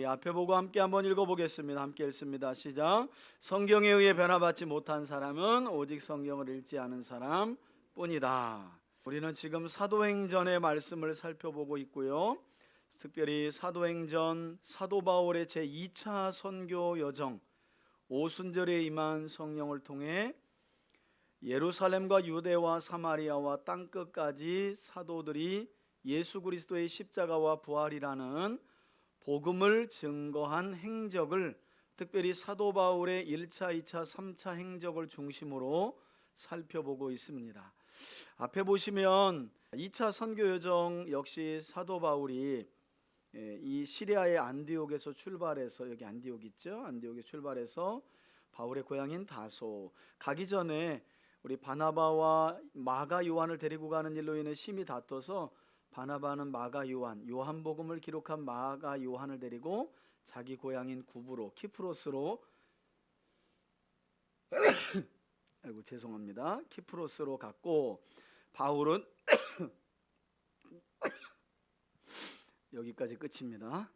우리 앞에 보고 함께 한번 읽어보겠습니다. 함께 읽습니다. 시작. 성경에 의해 변화받지 못한 사람은 오직 성경을 읽지 않은 사람 뿐이다. 우리는 지금 사도행전의 말씀을 살펴보고 있고요. 특별히 사도행전 사도 바울의 제2차 선교 여정, 오순절에 임한 성령을 통해 예루살렘과 유대와 사마리아와 땅끝까지 사도들이 예수 그리스도의 십자가와 부활이라는 복음을 증거한 행적을, 특별히 사도 바울의 1차, 2차, 3차 행적을 중심으로 살펴보고 있습니다. 앞에 보시면 2차 선교 여정 역시 사도 바울이 이 시리아의 안디옥에서 출발해서, 여기 안디옥 있죠? 안디옥에 출발해서 바울의 고향인 다소 가기 전에 우리 바나바와 마가 요한을 데리고 가는 일로 인해 심히 다퉈서 바나바는 마가 요한, 요한복음을 기록한 마가 요한을 데리고 자기 고향인 구브로, 키프로스로 아이고 죄송합니다. 키프로스로 갔고, 바울은 여기까지 끝입니다.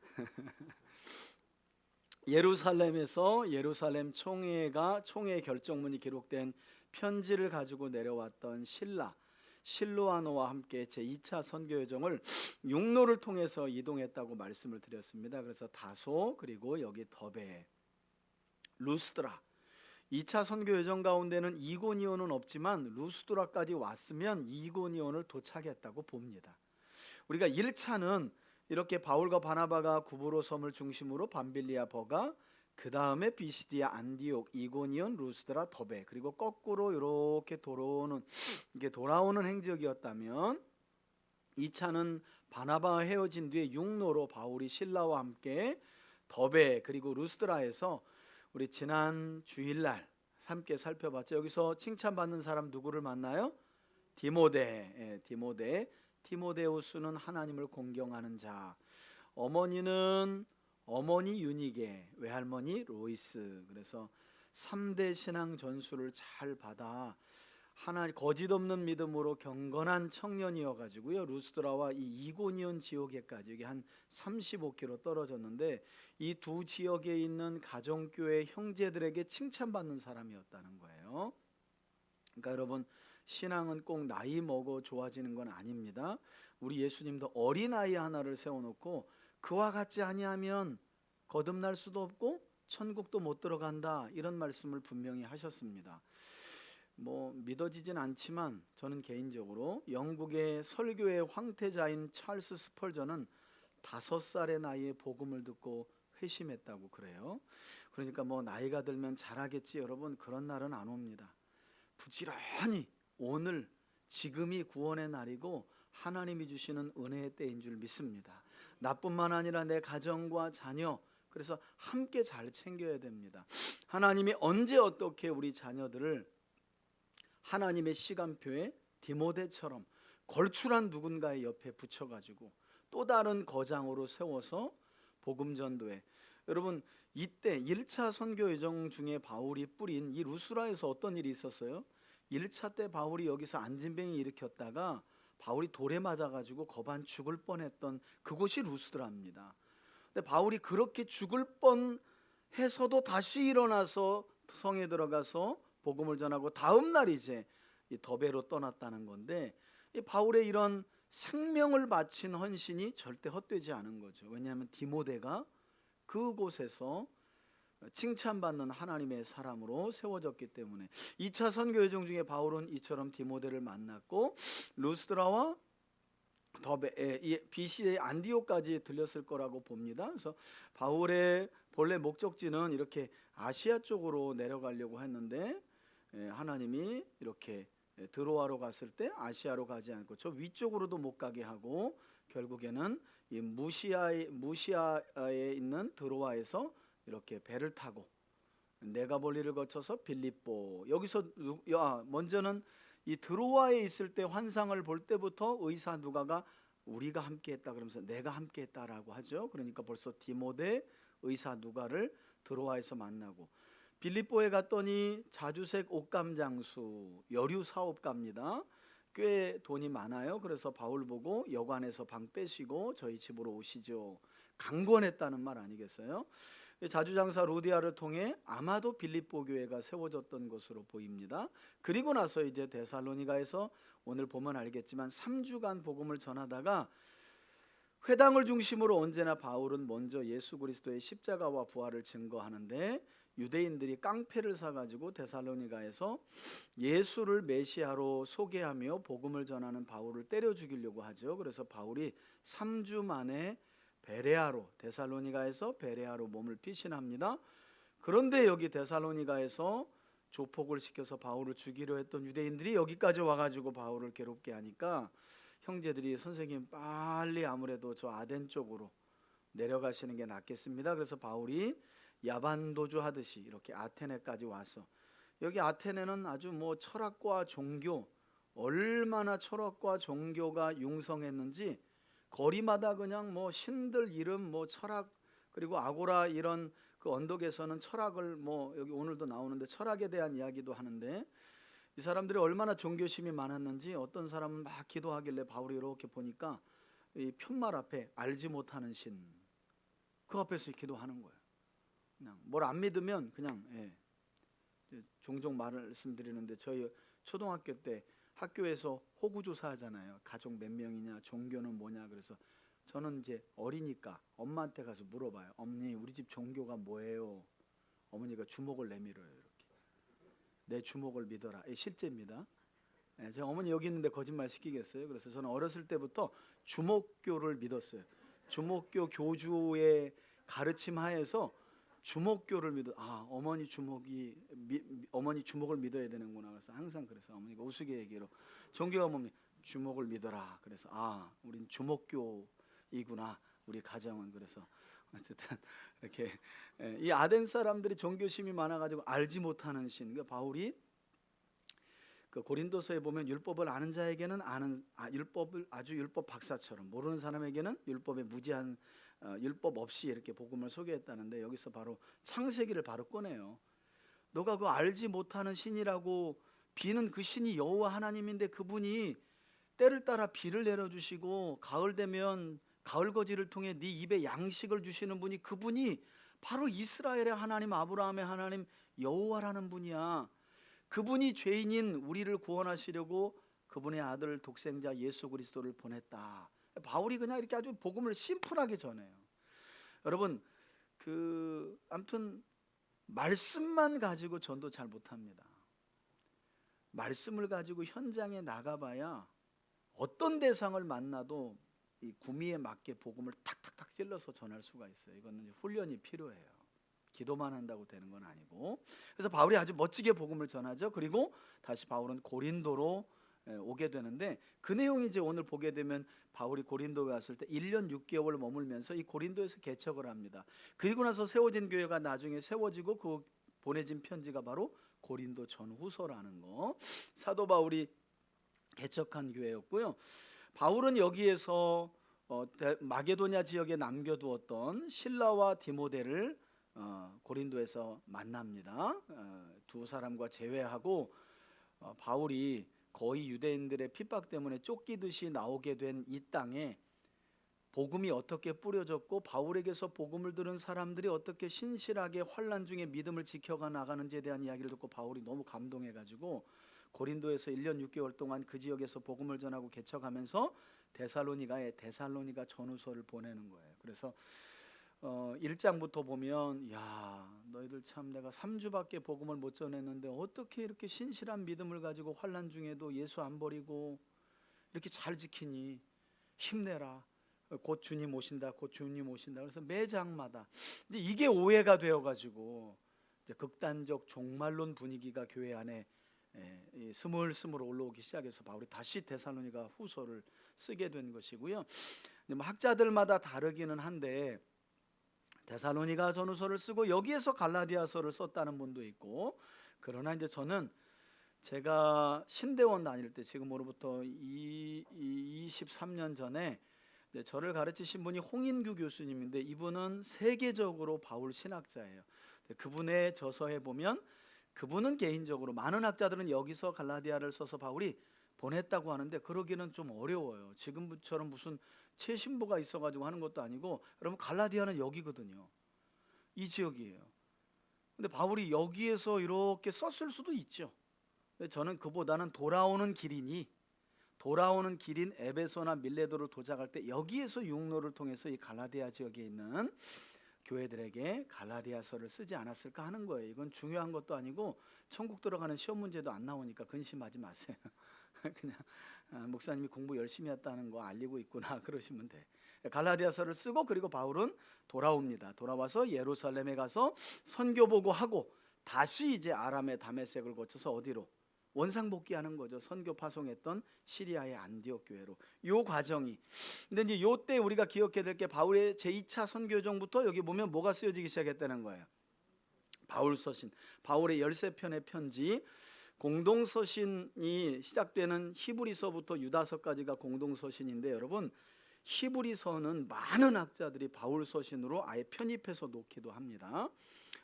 예루살렘에서 예루살렘 총회 결정문이 기록된 편지를 가지고 내려왔던 실로아노와 함께 제2차 선교 여정을 육로를 통해서 이동했다고 말씀을 드렸습니다. 그래서 다소, 그리고 여기 더베, 루스드라, 2차 선교 여정 가운데는 이고니온은 없지만 루스드라까지 왔으면 이고니온을 도착했다고 봅니다. 우리가 1차는 이렇게 바울과 바나바가 구브로 섬을 중심으로 밤빌리아, 버가, 그 다음에 비시디아, 안디옥, 이고니온, 루스드라, 더베, 그리고 거꾸로 이렇게 돌아오는 행적이었다면, 2차는 바나바와 헤어진 뒤에 육로로 바울이 신라와 함께 더베 그리고 루스드라에서 우리 지난 주일날 함께 살펴봤죠. 여기서 칭찬받는 사람 누구를 만나요? 디모데우스는 하나님을 공경하는 자, 어머니는 어머니 유니게, 외할머니 로이스. 그래서 3대 신앙 전수를 잘 받아 하나님 거짓 없는 믿음으로 경건한 청년이어가지고요, 루스드라와 이 이고니온 지역에까지, 여기 한 35km 떨어졌는데 이 두 지역에 있는 가정교회 형제들에게 칭찬받는 사람이었다는 거예요. 그러니까 여러분, 신앙은 꼭 나이 먹어 좋아지는 건 아닙니다. 우리 예수님도 어린아이 하나를 세워놓고 그와 같지 아니하면 거듭날 수도 없고 천국도 못 들어간다, 이런 말씀을 분명히 하셨습니다. 믿어지진 않지만 저는 개인적으로 영국의 설교의 황태자인 찰스 스펄전은 5살의 나이에 복음을 듣고 회심했다고 그래요. 그러니까 나이가 들면 잘하겠지, 여러분, 그런 날은 안 옵니다. 부지런히 오늘 지금이 구원의 날이고 하나님이 주시는 은혜의 때인 줄 믿습니다. 나뿐만 아니라 내 가정과 자녀, 그래서 함께 잘 챙겨야 됩니다. 하나님이 언제 어떻게 우리 자녀들을 하나님의 시간표에 디모데처럼 걸출한 누군가의 옆에 붙여가지고 또 다른 거장으로 세워서 복음 전도에, 여러분, 이때 1차 선교 여정 중에 바울이 뿌린 이 루스라에서 어떤 일이 있었어요? 1차 때 바울이 여기서 안진뱅이 일으켰다가 바울이 돌에 맞아가지고 거반 죽을 뻔했던 그곳이 루스드라입니다. 근데 바울이 그렇게 죽을 뻔해서도 다시 일어나서 성에 들어가서 복음을 전하고 다음 날 이제 이 더베로 떠났다는 건데, 이 바울의 이런 생명을 바친 헌신이 절대 헛되지 않은 거죠. 왜냐하면 디모데가 그곳에서 칭찬받는 하나님의 사람으로 세워졌기 때문에. 2차 선교 여정 중에 바울은 이처럼 디모데를 만났고 루스드라와 더베, BC의 안디옥까지 들렸을 거라고 봅니다. 그래서 바울의 본래 목적지는 이렇게 아시아 쪽으로 내려가려고 했는데 하나님이 이렇게 드로아로 갔을 때 아시아로 가지 않고 저 위쪽으로도 못 가게 하고 결국에는 이 무시아에 있는 드로아에서 이렇게 배를 타고 네가볼리를 거쳐서 빌립보, 여기서 먼저는 이 드로아에 있을 때 환상을 볼 때부터 의사 누가가 우리가 함께했다 그러면서 내가 함께했다라고 하죠. 그러니까 벌써 디모데, 의사 누가를 드로아에서 만나고, 빌립보에 갔더니 자주색 옷감 장수, 여류 사업가입니다. 꽤 돈이 많아요. 그래서 바울 보고 여관에서 방 빼시고 저희 집으로 오시죠. 강권했다는 말 아니겠어요? 자주장사 루디아를 통해 아마도 빌립보 교회가 세워졌던 것으로 보입니다. 그리고 나서 이제 데살로니가에서 오늘 보면 알겠지만 3주간 복음을 전하다가 회당을 중심으로 언제나 바울은 먼저 예수 그리스도의 십자가와 부활을 증거하는데 유대인들이 깡패를 사가지고 데살로니가에서 예수를 메시아로 소개하며 복음을 전하는 바울을 때려 죽이려고 하죠. 그래서 바울이 3주 만에 데살로니가에서 베레아로 몸을 피신합니다. 그런데 여기 데살로니가에서 조폭을 시켜서 바울을 죽이려 했던 유대인들이 여기까지 와가지고 바울을 괴롭게 하니까 형제들이 선생님 빨리 아무래도 저 아덴 쪽으로 내려가시는 게 낫겠습니다. 그래서 바울이 야반도주 하듯이 이렇게 아테네까지 와서, 여기 아테네는 아주 뭐 철학과 종교, 얼마나 철학과 종교가 융성했는지 거리마다 그냥 뭐 신들 이름, 뭐 철학, 그리고 아고라 이런 그 언덕에서는 철학을 뭐 여기 오늘도 나오는데 철학에 대한 이야기도 하는데, 이 사람들이 얼마나 종교심이 많았는지 어떤 사람은 막 기도하길래 바울이 이렇게 보니까 이 편말 앞에 알지 못하는 신, 그 앞에서 기도하는 거예요. 그냥 뭘 안 믿으면 그냥 종종 말씀드리는데 저희 초등학교 때 학교에서 호구조사 하잖아요. 가족 몇 명이냐, 종교는 뭐냐. 그래서 저는 이제 어리니까 엄마한테 가서 물어봐요. 어머니 우리 집 종교가 뭐예요? 어머니가 주먹을 내밀어요. 이렇게 내 주먹을 믿어라. 실제입니다. 제 어머니 여기 있는데 거짓말 시키겠어요? 그래서 저는 어렸을 때부터 주목교를 믿었어요. 주목교 교주의 가르침 하에서 주목교를 믿어. 어머니 주목을 믿어야 되는구나. 그래서 항상 그래서 어머니가 우스갯얘기로 종교가 뭡니까? 주목을 믿어라. 그래서 우린 주목교이구나. 우리 가정은. 그래서 어쨌든 이렇게 이 아덴 사람들이 종교심이 많아가지고 알지 못하는 신. 그러니까 바울이 그 고린도서에 보면 율법을 아는 자에게는 율법을 아주 율법 박사처럼, 모르는 사람에게는 율법에 무지한 율법 없이 이렇게 복음을 소개했다는데, 여기서 바로 창세기를 바로 꺼내요. 너가 그 알지 못하는 신이라고 비는 그 신이 여호와 하나님인데, 그분이 때를 따라 비를 내려주시고 가을 되면 가을거지를 통해 네 입에 양식을 주시는 분이, 그분이 바로 이스라엘의 하나님, 아브라함의 하나님 여호와라는 분이야. 그분이 죄인인 우리를 구원하시려고 그분의 아들 독생자 예수 그리스도를 보냈다. 바울이 그냥 이렇게 아주 복음을 심플하게 전해요. 여러분 아무튼 말씀만 가지고 전도 잘 못합니다. 말씀을 가지고 현장에 나가봐야 어떤 대상을 만나도 이 구미에 맞게 복음을 탁탁탁 찔러서 전할 수가 있어요. 이거는 훈련이 필요해요. 기도만 한다고 되는 건 아니고. 그래서 바울이 아주 멋지게 복음을 전하죠. 그리고 다시 바울은 고린도로 오게 되는데, 그 내용이 이제 오늘 보게 되면 바울이 고린도에 왔을 때 1년 6개월 머물면서 이 고린도에서 개척을 합니다. 그리고 나서 세워진 교회가 나중에 세워지고 그 보내진 편지가 바로 고린도 전후서라는 거, 사도 바울이 개척한 교회였고요. 바울은 여기에서 마게도냐 지역에 남겨두었던 실라와 디모데를 고린도에서 만납니다. 두 사람과 제외하고 바울이 거의 유대인들의 핍박 때문에 쫓기듯이 나오게 된 이 땅에 복음이 어떻게 뿌려졌고 바울에게서 복음을 들은 사람들이 어떻게 신실하게 환난 중에 믿음을 지켜가 나가는지에 대한 이야기를 듣고 바울이 너무 감동해가지고 고린도에서 1년 6개월 동안 그 지역에서 복음을 전하고 개척하면서 데살로니가에 데살로니가 전후서를 보내는 거예요. 그래서 1장부터 보면, 야 너희들 참 내가 3주밖에 복음을 못 전했는데 어떻게 이렇게 신실한 믿음을 가지고 환난 중에도 예수 안 버리고 이렇게 잘 지키니, 힘내라, 곧 주님 오신다, 곧 주님 오신다. 그래서 매 장마다 이제 이게 오해가 되어가지고 이제 극단적 종말론 분위기가 교회 안에 스물스물 올라오기 시작해서 바울이 다시 데살로니가 후서를 쓰게 된 것이고요. 뭐 학자들마다 다르기는 한데 데살로니가 전후서를 쓰고 여기에서 갈라디아서를 썼다는 분도 있고, 그러나 이제 저는 제가 신대원 다닐 때 지금으로부터 23년 전에 저를 가르치신 분이 홍인규 교수님인데, 이분은 세계적으로 바울 신학자예요. 그분의 저서에 보면 그분은 개인적으로, 많은 학자들은 여기서 갈라디아를 써서 바울이 보냈다고 하는데 그러기는 좀 어려워요. 지금처럼 무슨 최신부가 있어가지고 하는 것도 아니고, 여러분 갈라디아는 여기거든요. 이 지역이에요. 근데 바울이 여기에서 이렇게 썼을 수도 있죠. 근데 저는 그보다는 돌아오는 길인 에베소나 밀레도로 도착할 때 여기에서 육로를 통해서 이 갈라디아 지역에 있는 교회들에게 갈라디아서를 쓰지 않았을까 하는 거예요. 이건 중요한 것도 아니고 천국 들어가는 시험 문제도 안 나오니까 근심하지 마세요. 그냥 목사님이 공부 열심히 했다는 거 알리고 있구나 그러시면 돼. 갈라디아서를 쓰고, 그리고 바울은 돌아옵니다. 돌아와서 예루살렘에 가서 선교 보고하고 다시 이제 아람의 다메섹을 거쳐서 어디로? 원상복귀하는 거죠. 선교 파송했던 시리아의 안디옥 교회로. 요 과정이. 근데 이제 요때 우리가 기억해야 될 게 바울의 제2차 선교정부터 여기 보면 뭐가 쓰여지기 시작했다는 거예요. 바울 서신, 바울의 13편의 편지, 공동서신이 시작되는 히브리서부터 유다서까지가 공동서신인데, 여러분 히브리서는 많은 학자들이 바울 서신으로 아예 편입해서 놓기도 합니다.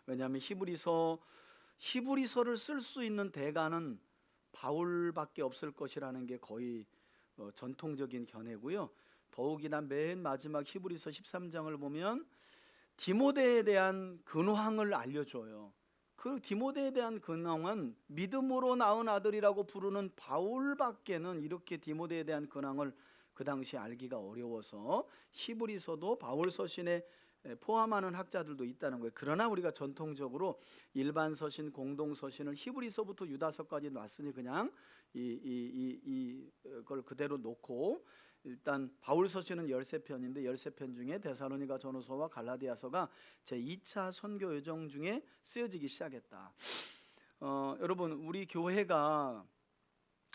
왜냐하면 히브리서를 쓸 수 있는 대가는 바울밖에 없을 것이라는 게 거의 전통적인 견해고요. 더욱이나 맨 마지막 히브리서 13장을 보면 디모데에 대한 근황을 알려줘요. 그 디모데에 대한 근황은 믿음으로 낳은 아들이라고 부르는 바울밖에는 이렇게 디모데에 대한 근황을 그 당시 알기가 어려워서 히브리서도 바울 서신에 포함하는 학자들도 있다는 거예요. 그러나 우리가 전통적으로 일반 서신, 공동 서신을 히브리서부터 유다서까지 놨으니 그냥 이걸 그대로 놓고, 일단 바울 서신은 13편인데 13편 중에 데살로니가 전후서와 갈라디아서가 제2차 선교 여정 중에 쓰여지기 시작했다. 여러분 우리 교회가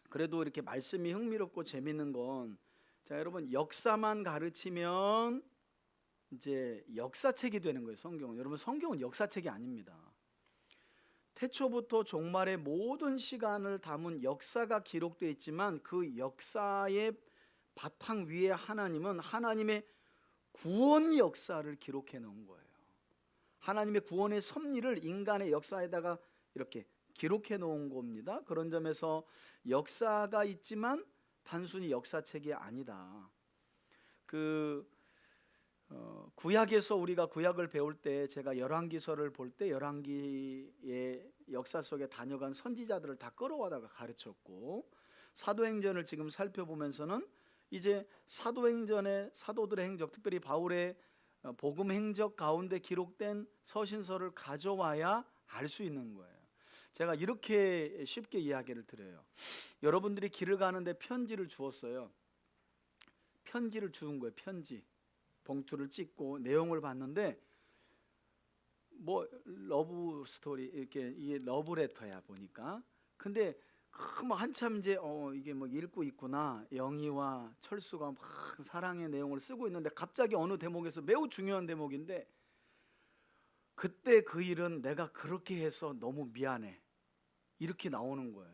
그래도 이렇게 말씀이 흥미롭고 재밌는 건, 자 여러분 역사만 가르치면 이제 역사책이 되는 거예요. 성경은. 여러분 성경은 역사책이 아닙니다. 태초부터 종말의 모든 시간을 담은 역사가 기록되어 있지만 그 역사의 바탕 위에 하나님은 하나님의 구원 역사를 기록해 놓은 거예요. 하나님의 구원의 섭리를 인간의 역사에다가 이렇게 기록해 놓은 겁니다. 그런 점에서 역사가 있지만 단순히 역사책이 아니다. 구약에서 우리가 구약을 배울 때, 제가 열왕기서를 볼 때 열왕기의 역사 속에 다녀간 선지자들을 다 끌어와다가 가르쳤고, 사도행전을 지금 살펴보면서는 이제 사도행전의 사도들의 행적, 특별히 바울의 복음 행적 가운데 기록된 서신서를 가져와야 알 수 있는 거예요. 제가 이렇게 쉽게 이야기를 드려요. 여러분들이 길을 가는데 편지를 주었어요. 편지를 주은 거예요. 편지 봉투를 찍고 내용을 봤는데 뭐 러브 스토리, 이렇게 이게 러브레터야 보니까. 근데 한참 이제 이게 뭐 읽고 있구나. 영희와 철수가 막 사랑의 내용을 쓰고 있는데 갑자기 어느 대목에서, 매우 중요한 대목인데, 그때 그 일은 내가 그렇게 해서 너무 미안해, 이렇게 나오는 거예요.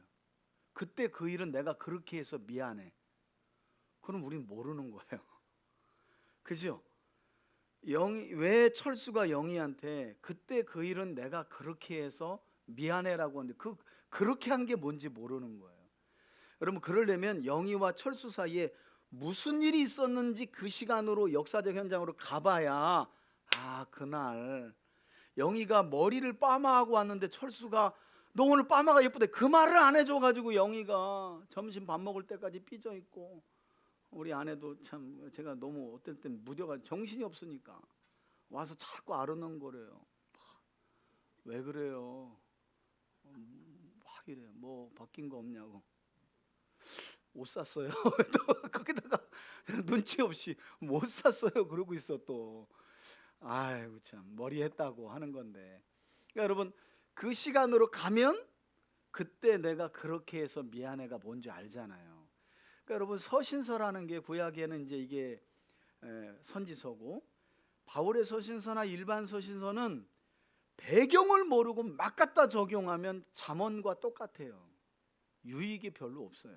그때 그 일은 내가 그렇게 해서 미안해. 그럼 우린 모르는 거예요. 그죠? 왜 철수가 영희한테 그때 그 일은 내가 그렇게 해서 미안해라고 하는데 그렇게 한 게 뭔지 모르는 거예요. 여러분 그러려면 영희와 철수 사이에 무슨 일이 있었는지 그 시간으로, 역사적 현장으로 가봐야, 그날 영희가 머리를 파마하고 왔는데 철수가 너 오늘 파마가 예쁘대, 그 말을 안 해줘가지고 영희가 점심 밥 먹을 때까지 삐져있고, 우리 아내도 참 제가 너무 어떨 땐 무뎌가 정신이 없으니까 와서 자꾸 아르는거려요. 왜 그래요? 막 이래요. 뭐 바뀐 거 없냐고. 옷 샀어요. 또 거기다가 눈치 없이 못 샀어요 그러고 있어 또. 아이고 참, 머리 했다고 하는 건데. 그러니까 여러분 그 시간으로 가면 그때 내가 그렇게 해서 미안해가 뭔지 알잖아요. 그러니까 여러분 서신서라는 게, 구약에는 이제 이게 선지서고, 바울의 서신서나 일반 서신서는 배경을 모르고 막 갖다 적용하면 잠언과 똑같아요. 유익이 별로 없어요.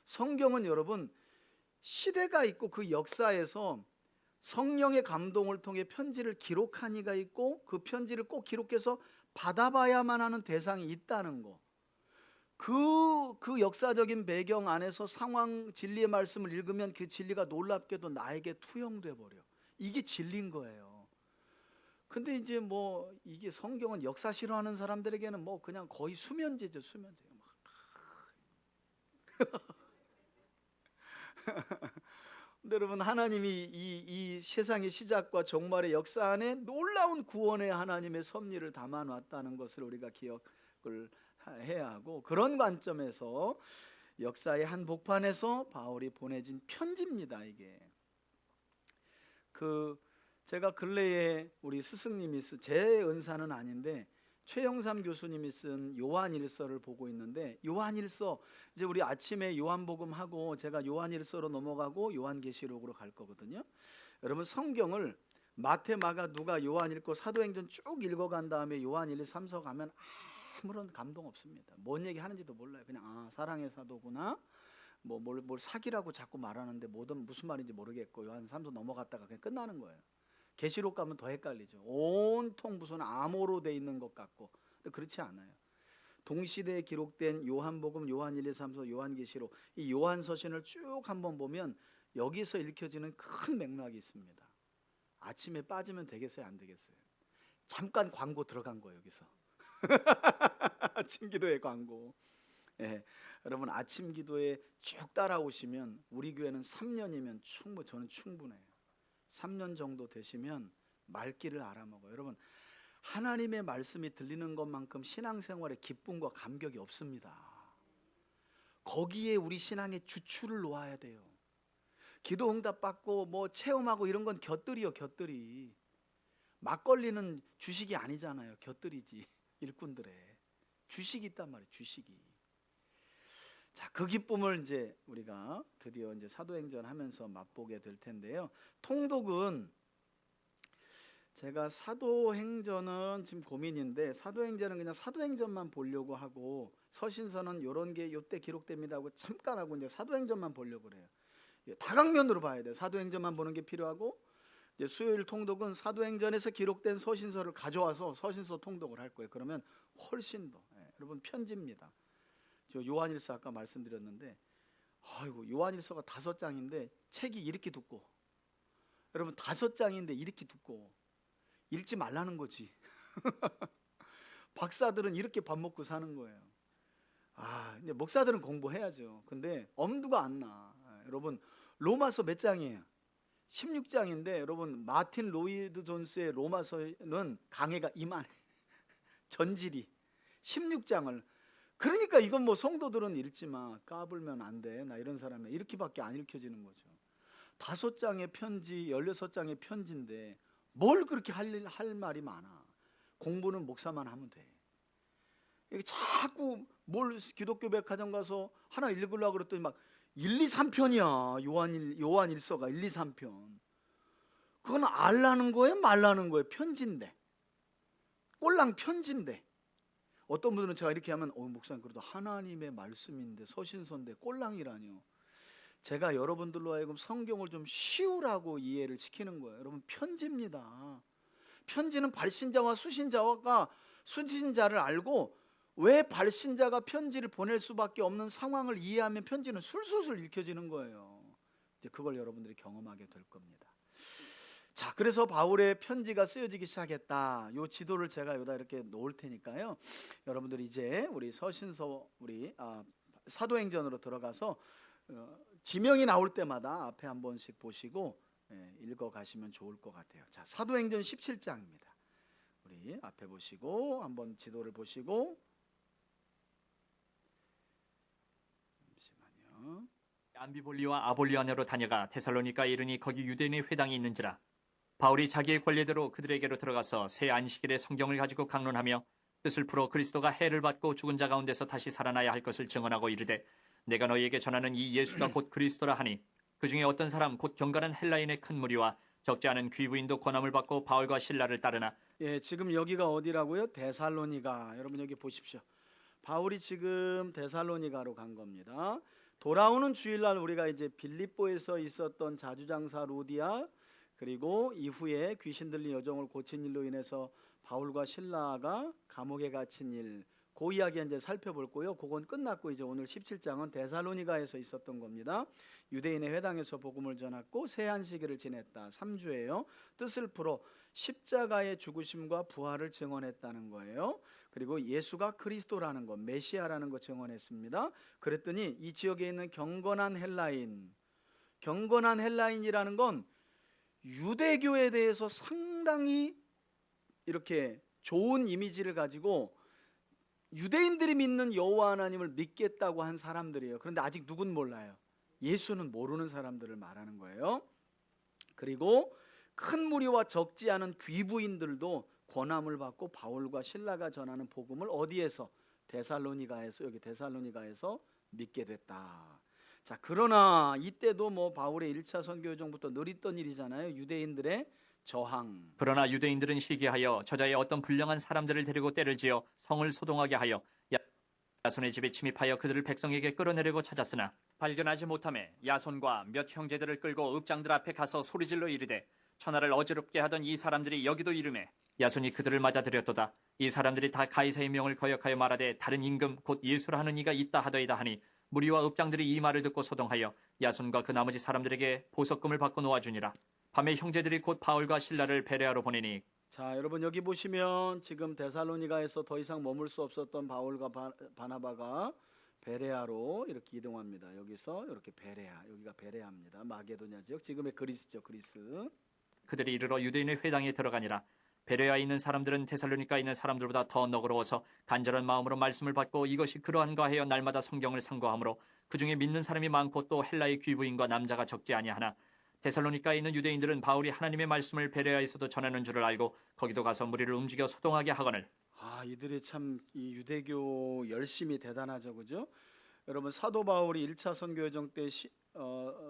성경은 여러분 시대가 있고 그 역사에서 성령의 감동을 통해 편지를 기록한 이가 있고, 그 편지를 꼭 기록해서 받아봐야만 하는 대상이 있다는 거. 그 역사적인 배경 안에서 상황 진리의 말씀을 읽으면 그 진리가 놀랍게도 나에게 투영돼 버려. 이게 진리인 거예요. 근데 이제 뭐 이게 성경은 역사 싫어하는 사람들에게는 뭐 그냥 거의 수면제죠, 수면제. 근데 여러분, 하나님이 이 세상의 시작과 종말의 역사 안에 놀라운 구원의 하나님의 섭리를 담아놨다는 것을 우리가 기억을 해야 하고, 그런 관점에서 역사의 한 복판에서 바울이 보내진 편지입니다. 이게 제가 근래에 우리 스승님이 제 은사는 아닌데 최영삼 교수님이 쓴 요한일서를 보고 있는데, 요한일서 이제 우리 아침에 요한복음 하고 제가 요한일서로 넘어가고 요한계시록으로 갈 거거든요. 여러분, 성경을 마태, 마가, 누가, 요한 읽고 사도행전 쭉 읽어간 다음에 요한 1, 2, 3서 가면 아무런 감동 없습니다. 뭔 얘기 하는지도 몰라요. 그냥 사랑의 사도구나, 뭘 사기라고 자꾸 말하는데 무슨 말인지 모르겠고 요한 3서 넘어갔다가 그냥 끝나는 거예요. 계시록 가면 더 헷갈리죠. 온통 무슨 암호로 돼 있는 것 같고. 근데 그렇지 않아요. 동시대에 기록된 요한복음, 요한 1, 2, 3서, 요한계시록, 이 요한서신을 쭉 한번 보면 여기서 읽혀지는 큰 맥락이 있습니다. 아침에 빠지면 되겠어요, 안 되겠어요? 잠깐 광고 들어간 거예요, 여기서. 아침 기도의 광고. 예, 여러분, 아침 기도에 쭉 따라오시면 우리 교회는 3년이면 저는 충분해요. 3년 정도 되시면 말귀를 알아먹어요. 여러분, 하나님의 말씀이 들리는 것만큼 신앙생활의 기쁨과 감격이 없습니다. 거기에 우리 신앙의 주축을 놓아야 돼요. 기도 응답 받고 뭐 체험하고 이런 건 곁들이요, 곁들이. 막걸리는 주식이 아니잖아요. 곁들이지. 일꾼들의 주식이 있단 말이에요, 주식이. 자, 그 기쁨을 이제 우리가 드디어 이제 사도행전 하면서 맛보게 될 텐데요. 통독은 제가 사도행전은 지금 고민인데, 사도행전은 그냥 사도행전만 보려고 하고 서신서는 이런 게 요때 기록됩니다 하고 잠깐 하고 이제 사도행전만 보려고 그래요. 다각면으로 봐야 돼요. 사도행전만 보는 게 필요하고, 이제 수요일 통독은 사도행전에서 기록된 서신서를 가져와서 서신서 통독을 할 거예요. 그러면 훨씬 더 여러분, 편지입니다. 저 요한일서 아까 말씀드렸는데, 아이고, 요한일서가 5장인데 책이 이렇게 두꺼워. 여러분, 5장인데 이렇게 두꺼워. 읽지 말라는 거지. 박사들은 이렇게 밥 먹고 사는 거예요. 이제 목사들은 공부해야죠. 근데 엄두가 안 나. 여러분, 로마서 몇 장이에요? 16장인데 여러분, 마틴 로이드 존스의 로마서는 강해가 이만해. 전질이 16장을. 그러니까 이건 뭐 성도들은 읽지 마, 까불면 안 돼, 나 이런 사람이야, 이렇게밖에 안 읽혀지는 거죠. 5장의 편지, 16장의 편지인데 뭘 그렇게 할 말이 많아. 공부는 목사만 하면 돼. 이게 자꾸 뭘 기독교 백화점 가서 하나 읽으려고 그랬더니 막 1, 2, 3편이야 요한일서가 1, 2, 3편. 그건 알라는 거예요, 말라는 거예요? 편지인데, 꼴랑 편지인데. 어떤 분들은 제가 이렇게 하면 목사님, 그래도 하나님의 말씀인데 서신서인데 꼴랑이라뇨. 제가 여러분들로 하여금 성경을 좀 쉬우라고 이해를 시키는 거예요. 여러분, 편지입니다. 편지는 발신자와 수신자를 알고, 왜 발신자가 편지를 보낼 수밖에 없는 상황을 이해하면 편지는 술술술 읽혀지는 거예요. 이제 그걸 여러분들이 경험하게 될 겁니다. 자, 그래서 바울의 편지가 쓰여지기 시작했다. 요 지도를 제가 여기다 이렇게 놓을 테니까요. 여러분들이 이제 우리 서신서, 우리 사도행전으로 들어가서 지명이 나올 때마다 앞에 한 번씩 보시고 읽어 가시면 좋을 것 같아요. 자, 사도행전 17장입니다. 우리 앞에 보시고 한번 지도를 보시고, 잠시만요. 암비볼리와 아볼리아냐로 다녀가 데살로니가에 이르니 거기 유대인의 회당이 있는지라. 바울이 자기의 권리대로 그들에게로 들어가서 새 안식일에 성경을 가지고 강론하며 뜻을 풀어 그리스도가 해를 받고 죽은 자 가운데서 다시 살아나야 할 것을 증언하고 이르되, 내가 너희에게 전하는 이 예수가 곧 그리스도라 하니, 그 중에 어떤 사람 곧 경건한 헬라인의 큰 무리와 적지 않은 귀부인도 권함을 받고 바울과 실라를 따르나. 지금 여기가 어디라고요? 데살로니가. 여러분, 여기 보십시오. 바울이 지금 데살로니가로 간 겁니다. 돌아오는 주일날 우리가 이제 빌립보에서 있었던 자주장사 루디아, 그리고 이후에 귀신 들린 여종을 고친 일로 인해서 바울과 실라가 감옥에 갇힌 일, 그 이야기 이제 살펴볼 거요. 그건 끝났고 이제 오늘 17장은 데살로니가에서 있었던 겁니다. 유대인의 회당에서 복음을 전했고 새 안식일을 지냈다. 3주예요. 뜻을 풀어 십자가의 죽으심과 부활을 증언했다는 거예요. 그리고 예수가 그리스도라는 것, 메시아라는 것 증언했습니다. 그랬더니 이 지역에 있는 경건한 헬라인이라는 건 유대교에 대해서 상당히 이렇게 좋은 이미지를 가지고 유대인들이 믿는 여호와 하나님을 믿겠다고 한 사람들이에요. 그런데 아직 누군 몰라요. 예수는 모르는 사람들을 말하는 거예요. 그리고 큰 무리와 적지 않은 귀부인들도 권함을 받고 바울과 실라가 전하는 복음을 어디에서? 여기 데살로니가에서 믿게 됐다. 자, 그러나 이때도 뭐 바울의 1차 선교 여정부터 누렸던 일이잖아요. 유대인들의 저항. 그러나 유대인들은 시기하여 저자의 어떤 불량한 사람들을 데리고 때를 지어 성을 소동하게 하여 야손의 집에 침입하여 그들을 백성에게 끌어내려고 찾았으나 발견하지 못하매 야손과 몇 형제들을 끌고 읍장들 앞에 가서 소리질러 이르되 천하를 어지럽게 하던 이 사람들이 여기도 이르매 야손이 그들을 맞아들였도다. 이 사람들이 다 가이사의 명을 거역하여 말하되 다른 임금 곧 예수라 하는 이가 있다 하더이다 하니 무리와 읍장들이 이 말을 듣고 소동하여 야손과 그 나머지 사람들에게 보석금을 받고 놓아주니라. 밤에 형제들이 곧 바울과 실라를 베레아로 보내니. 자, 여러분 여기 보시면 지금 데살로니가에서 더 이상 머물 수 없었던 바울과 바나바가 베레아로 이렇게 이동합니다. 여기서 이렇게 여기가 베레아입니다. 마게도냐 지역, 지금의 그리스죠, 그리스. 그들이 이르러 유대인의 회당에 들어가니라. 베레아에 있는 사람들은 데살로니가에 있는 사람들보다 더 너그러워서 간절한 마음으로 말씀을 받고 이것이 그러한가 하여 날마다 성경을 상고하므로 그중에 믿는 사람이 많고 또 헬라의 귀부인과 남자가 적지 아니하나 데살로니가에 있는 유대인들은 바울이 하나님의 말씀을 베레아에서도 전하는 줄을 알고 거기도 가서 무리를 움직여 소동하게 하거늘. 이들이 참 이 유대교 열심이 대단하죠, 그죠? 여러분 사도 바울이 1차 선교 여정 때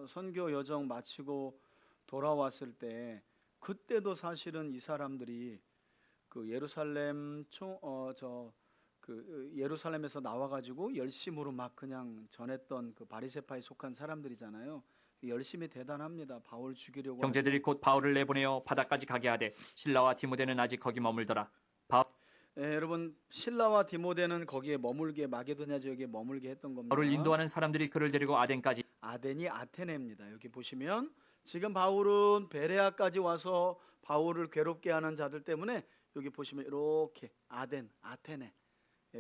선교 여정 마치고 돌아왔을 때 그때도 사실은 이 사람들이 그 예루살렘에서 나와가지고 열심으로 막 그냥 전했던 그 바리새파에 속한 사람들이잖아요. 열심히 대단합니다. 바울 죽이려고. 형제들이 곧 바울을 내보내어 바다까지 가게 하되 실라와 디모데는 아직 거기 머물더라. 여러분 실라와 디모데는 거기에 머물게 마게도냐 지역에 머물게 했던 겁니다. 바울을 인도하는 사람들이 그를 데리고 아덴까지. 아덴이 아테네입니다. 여기 보시면 지금 바울은 베레아까지 와서 바울을 괴롭게 하는 자들 때문에 여기 보시면 이렇게 아테네,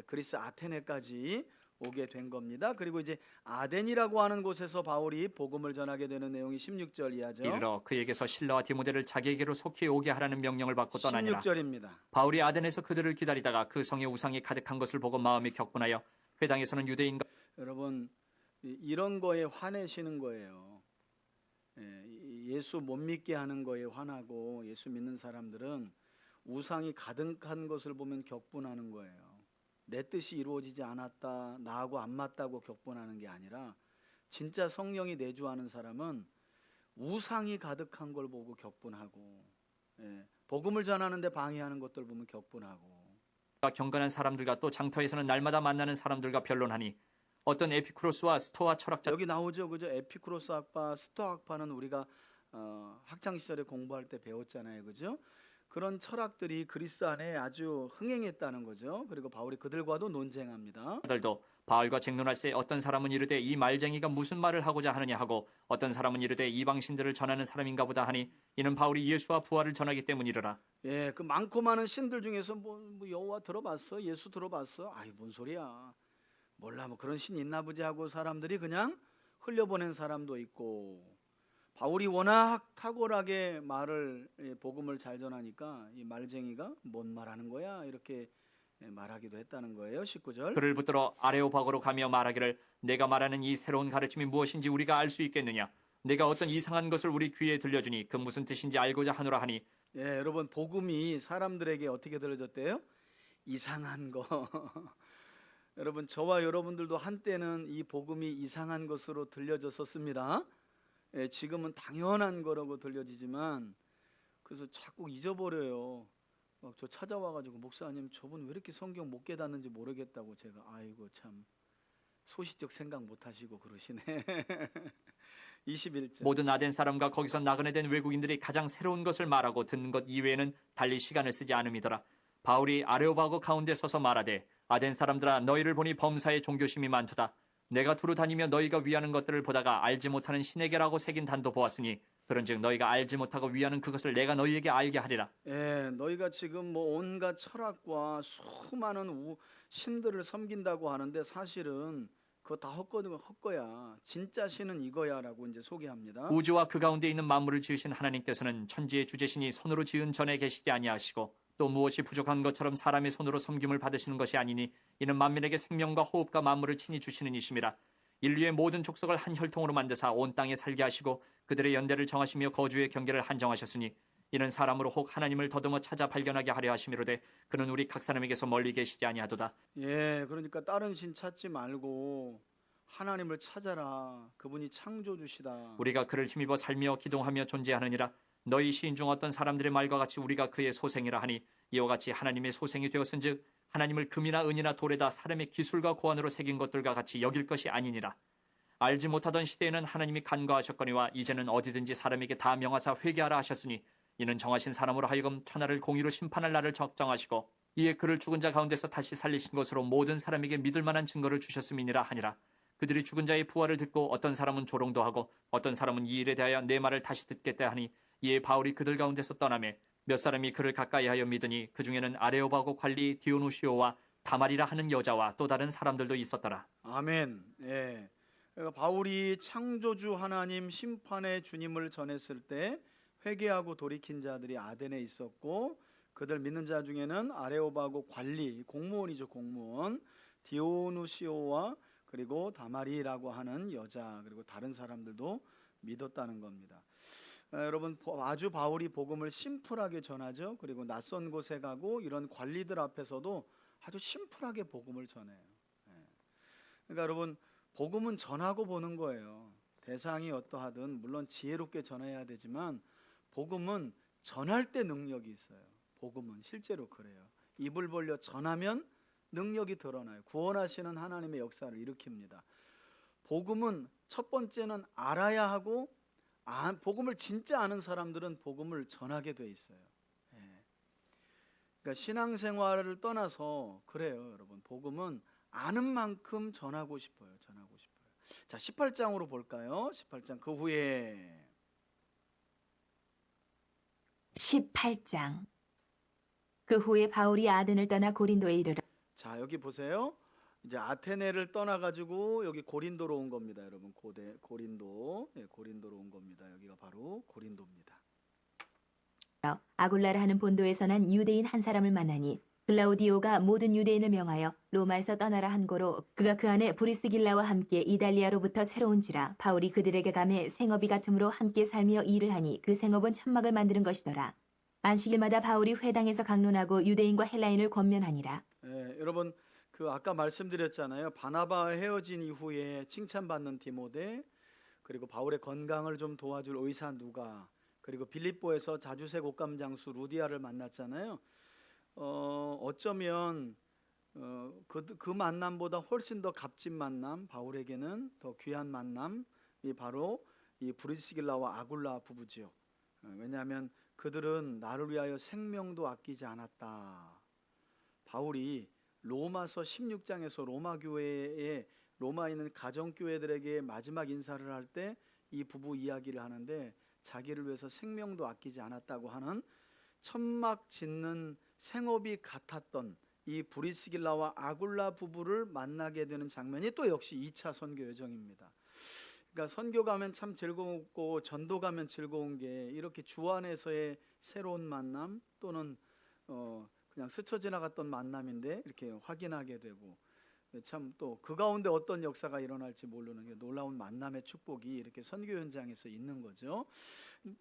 그리스 아테네까지 오게 된 겁니다. 그리고 이제 아덴이라고 하는 곳에서 바울이 복음을 전하게 되는 내용이 16절 이하죠. 이르러 그에게서 실라와 디모데를 자기에게로 속히 오게 하라는 명령을 받고 떠나니라. 16절입니다. 바울이 아덴에서 그들을 기다리다가 그 성에 우상이 가득한 것을 보고 마음이 격분하여 회당에서는 유대인과. 여러분 이런 거에 화내시는 거예요. 예수 못 믿게 하는 거에 화나고 예수 믿는 사람들은 우상이 가득한 것을 보면 격분하는 거예요. 내 뜻이 이루어지지 않았다, 나하고 안 맞다고 격분하는 게 아니라 진짜 성령이 내주하는 사람은 우상이 가득한 걸 보고 격분하고, 복음을 전하는데 방해하는 것들 보면 격분하고. 경건한 사람들과 또 장터에서는 날마다 만나는 사람들과 변론하니 어떤 에피쿠로스와 스토아 철학자. 여기 나오죠, 그죠? 에피쿠로스 학파, 스토아 학파는 우리가 학창 시절에 공부할 때 배웠잖아요, 그죠? 그런 철학들이 그리스 안에 아주 흥행했다는 거죠. 그리고 바울이 그들과도 논쟁합니다. 들도 바울과 쟁론할세 어떤 사람은 이르되 이 말쟁이가 무슨 말을 하고자 하느냐 하고 어떤 사람은 이르되 이방신들을 전하는 사람인가 보다 하니 이는 바울이 예수와 부활을 전하기 때문이더라. 그 많고 많은 신들 중에서 뭐 여호와 들어봤어? 예수 들어봤어? 뭔 소리야. 몰라, 뭐 그런 신 있나 보지 하고 사람들이 그냥 흘려보낸 사람도 있고, 바울이 워낙 탁월하게 복음을 잘 전하니까 이 말쟁이가 뭔 말하는 거야 이렇게 말하기도 했다는 거예요. 19절. 그를 붙들어 아레오바고로 가며 말하기를 내가 말하는 이 새로운 가르침이 무엇인지 우리가 알 수 있겠느냐. 내가 어떤 이상한 것을 우리 귀에 들려주니 그 무슨 뜻인지 알고자 하노라 하니. 여러분 복음이 사람들에게 어떻게 들려졌대요? 이상한 거. 여러분 저와 여러분들도 한때는 이 복음이 이상한 것으로 들려졌었습니다. 지금은 당연한 거라고 들려지지만 그래서 자꾸 잊어버려요. 막 저 찾아와가지고 목사님 저분 왜 이렇게 성경 못 깨닫는지 모르겠다고 제가 아이고 참 소시적 생각 못 하시고 그러시네. 21절. 모든 아덴 사람과 거기서 나그네 된 외국인들이 가장 새로운 것을 말하고 듣는 것 이외에는 달리 시간을 쓰지 않음이더라. 바울이 아레오바고 가운데 서서 말하되 아덴 사람들아 너희를 보니 범사에 종교심이 많도다. 내가 두루 다니며 너희가 위하는 것들을 보다가 알지 못하는 신에게라고 새긴 단도 보았으니 그런즉 너희가 알지 못하고 위하는 그것을 내가 너희에게 알게 하리라. 예, 너희가 지금 뭐 온갖 철학과 수많은 신들을 섬긴다고 하는데 사실은 그거 다 헛거야. 진짜 신은 이거야라고 이제 소개합니다. 우주와 그 가운데 있는 만물을 지으신 하나님께서는 천지의 주제신이 손으로 지은 전에 계시지 아니하시고 또 무엇이 부족한 것처럼 사람의 손으로 섬김을 받으시는 것이 아니니 이는 만민에게 생명과 호흡과 만물을 친히 주시는 이심이라. 인류의 모든 족속을 한 혈통으로 만드사 온 땅에 살게 하시고 그들의 연대를 정하시며 거주의 경계를 한정하셨으니 이는 사람으로 혹 하나님을 더듬어 찾아 발견하게 하려 하심이로되 그는 우리 각 사람에게서 멀리 계시지 아니하도다. 예, 그러니까 다른 신 찾지 말고 하나님을 찾아라. 그분이 창조주시다. 우리가 그를 힘입어 살며 기동하며 존재하느니라. 너희 시인 중 어떤 사람들의 말과 같이 우리가 그의 소생이라 하니 이와 같이 하나님의 소생이 되었은즉 하나님을 금이나 은이나 돌에다 사람의 기술과 고안으로 새긴 것들과 같이 여길 것이 아니니라. 알지 못하던 시대에는 하나님이 간과하셨거니와 이제는 어디든지 사람에게 다 명하사 회개하라 하셨으니 이는 정하신 사람으로 하여금 천하를 공의로 심판할 날을 적정하시고 이에 그를 죽은 자 가운데서 다시 살리신 것으로 모든 사람에게 믿을 만한 증거를 주셨음이니라 하니라. 그들이 죽은 자의 부활을 듣고 어떤 사람은 조롱도 하고 어떤 사람은 이 일에 대하여 내 말을 다시 듣겠다 하니 이에 바울이 그들 가운데서 떠나매 몇 사람이 그를 가까이하여 믿으니 그 중에는 아레오바고 관리 디오누시오와 다말이라 하는 여자와 또 다른 사람들도 있었더라. 아멘. 예. 그러니까 바울이 창조주 하나님 심판의 주님을 전했을 때 회개하고 돌이킨 자들이 아덴에 있었고 그들 믿는 자 중에는 아레오바고 관리 공무원이죠, 공무원 디오누시오와 그리고 다마리라고 하는 여자 그리고 다른 사람들도 믿었다는 겁니다. 여러분 아주 바울이 복음을 심플하게 전하죠. 그리고 낯선 곳에 가고 이런 관리들 앞에서도 아주 심플하게 복음을 전해요. 예. 그러니까 여러분 복음은 전하고 보는 거예요. 대상이 어떠하든 물론 지혜롭게 전해야 되지만 복음은 전할 때 능력이 있어요. 복음은 실제로 그래요. 입을 벌려 전하면 능력이 드러나요. 구원하시는 하나님의 역사를 일으킵니다. 복음은 첫 번째는 알아야 하고 복음을 진짜 아는 사람들은 복음을 전하게 돼 있어요. 예. 그러니까 신앙생활을 떠나서 그래요, 여러분. 복음은 아는 만큼 전하고 싶어요. 전하고 싶어요. 자, 18장으로 볼까요? 18장 그 후에 18장. 그 후에 바울이 아덴을 떠나 고린도에 이르러 자, 여기 보세요. 이제 아테네를 떠나가지고 여기 고린도로 온 겁니다, 여러분. 고린도, 고린도로 온 겁니다. 여기가 바로 고린도입니다. 아굴라라 하는 본도에서 난 유대인 한 사람을 만나니 글라우디오가 모든 유대인을 명하여 로마에서 떠나라 한 고로 그가 그 안에 브리스길라와 함께 이달리아로부터 새로운지라 바울이 그들에게 가매 생업이 같으므로 함께 살며 일을 하니 그 생업은 천막을 만드는 것이더라. 안식일마다 바울이 회당에서 강론하고 유대인과 헬라인을 권면하니라. 여러분 그 아까 말씀드렸잖아요. 바나바와 헤어진 이후에 칭찬받는 디모데, 그리고 바울의 건강을 좀 도와줄 의사 누가, 그리고 빌립보에서 자주색 옷감 장수 루디아를 만났잖아요. 어쩌면 그 만남보다 훨씬 더 값진 만남, 바울에게는 더 귀한 만남이 바로 이 브리스길라와 아굴라 부부지요. 왜냐하면 그들은 나를 위하여 생명도 아끼지 않았다. 바울이 로마서 16장에서 로마 교회에 로마에 있는 가정교회들에게 마지막 인사를 할 때 이 부부 이야기를 하는데 자기를 위해서 생명도 아끼지 않았다고 하는 천막 짓는 생업이 같았던 이 브리스길라와 아굴라 부부를 만나게 되는 장면이 또 역시 2차 선교 여정입니다. 그러니까 선교 가면 참 즐거웠고 전도 가면 즐거운 게 이렇게 주 안에서의 새로운 만남 또는 그냥 스쳐 지나갔던 만남인데 이렇게 확인하게 되고 참 또 그 가운데 어떤 역사가 일어날지 모르는 게 놀라운 만남의 축복이 이렇게 선교 현장에서 있는 거죠.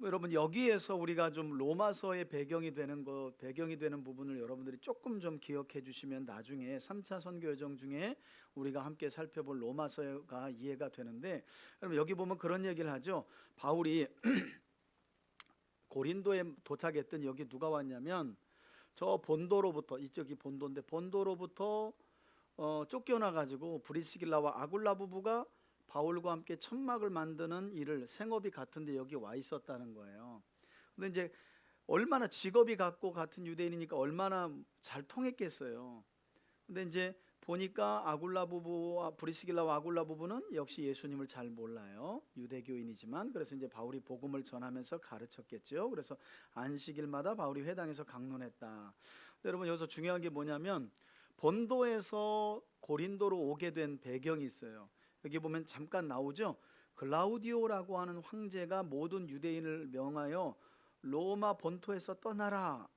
여러분 여기에서 우리가 좀 로마서의 배경이 되는 부분을 여러분들이 조금 좀 기억해 주시면 나중에 3차 선교 여정 중에 우리가 함께 살펴볼 로마서가 이해가 되는데, 여러분 여기 보면 그런 얘기를 하죠. 바울이 고린도에 도착했던 여기 누가 왔냐면 저 본도로부터, 이쪽이 본도인데 본도로부터 쫓겨나 가지고 브리스길라와 아굴라 부부가 바울과 함께 천막을 만드는 일을 생업이 같은데 여기 와 있었다는 거예요. 근데 이제 얼마나 직업이 같고 같은 유대인이니까 얼마나 잘 통했겠어요. 근데 이제 보니까 아굴라 부부와 브리스길라와 아굴라 부부는 역시 예수님을 잘 몰라요. 유대교인이지만. 그래서 이제 바울이 복음을 전하면서 가르쳤겠죠. 그래서 안식일마다 바울이 회당에서 강론했다. 여러분 여기서 중요한 게 뭐냐면 본도에서 고린도로 오게 된 배경이 있어요. 여기 보면 잠깐 나오죠. 글라우디오라고 하는 황제가 모든 유대인을 명하여 로마 본토에서 떠나라.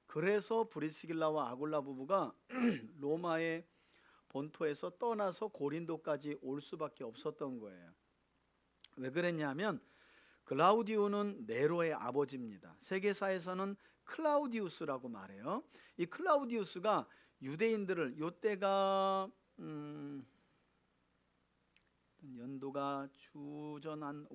그래서 브리스길라와 아굴라 부부가 로마의 본토에서 떠나서 고린도까지 올 수밖에 없었던 거예요. 왜 그랬냐면 글라우디오는 네로의 아버지입니다. 세계사에서는 클라우디우스라고 말해요. 이 클라우디우스가 유대인들을 요때가 연도가 주전 한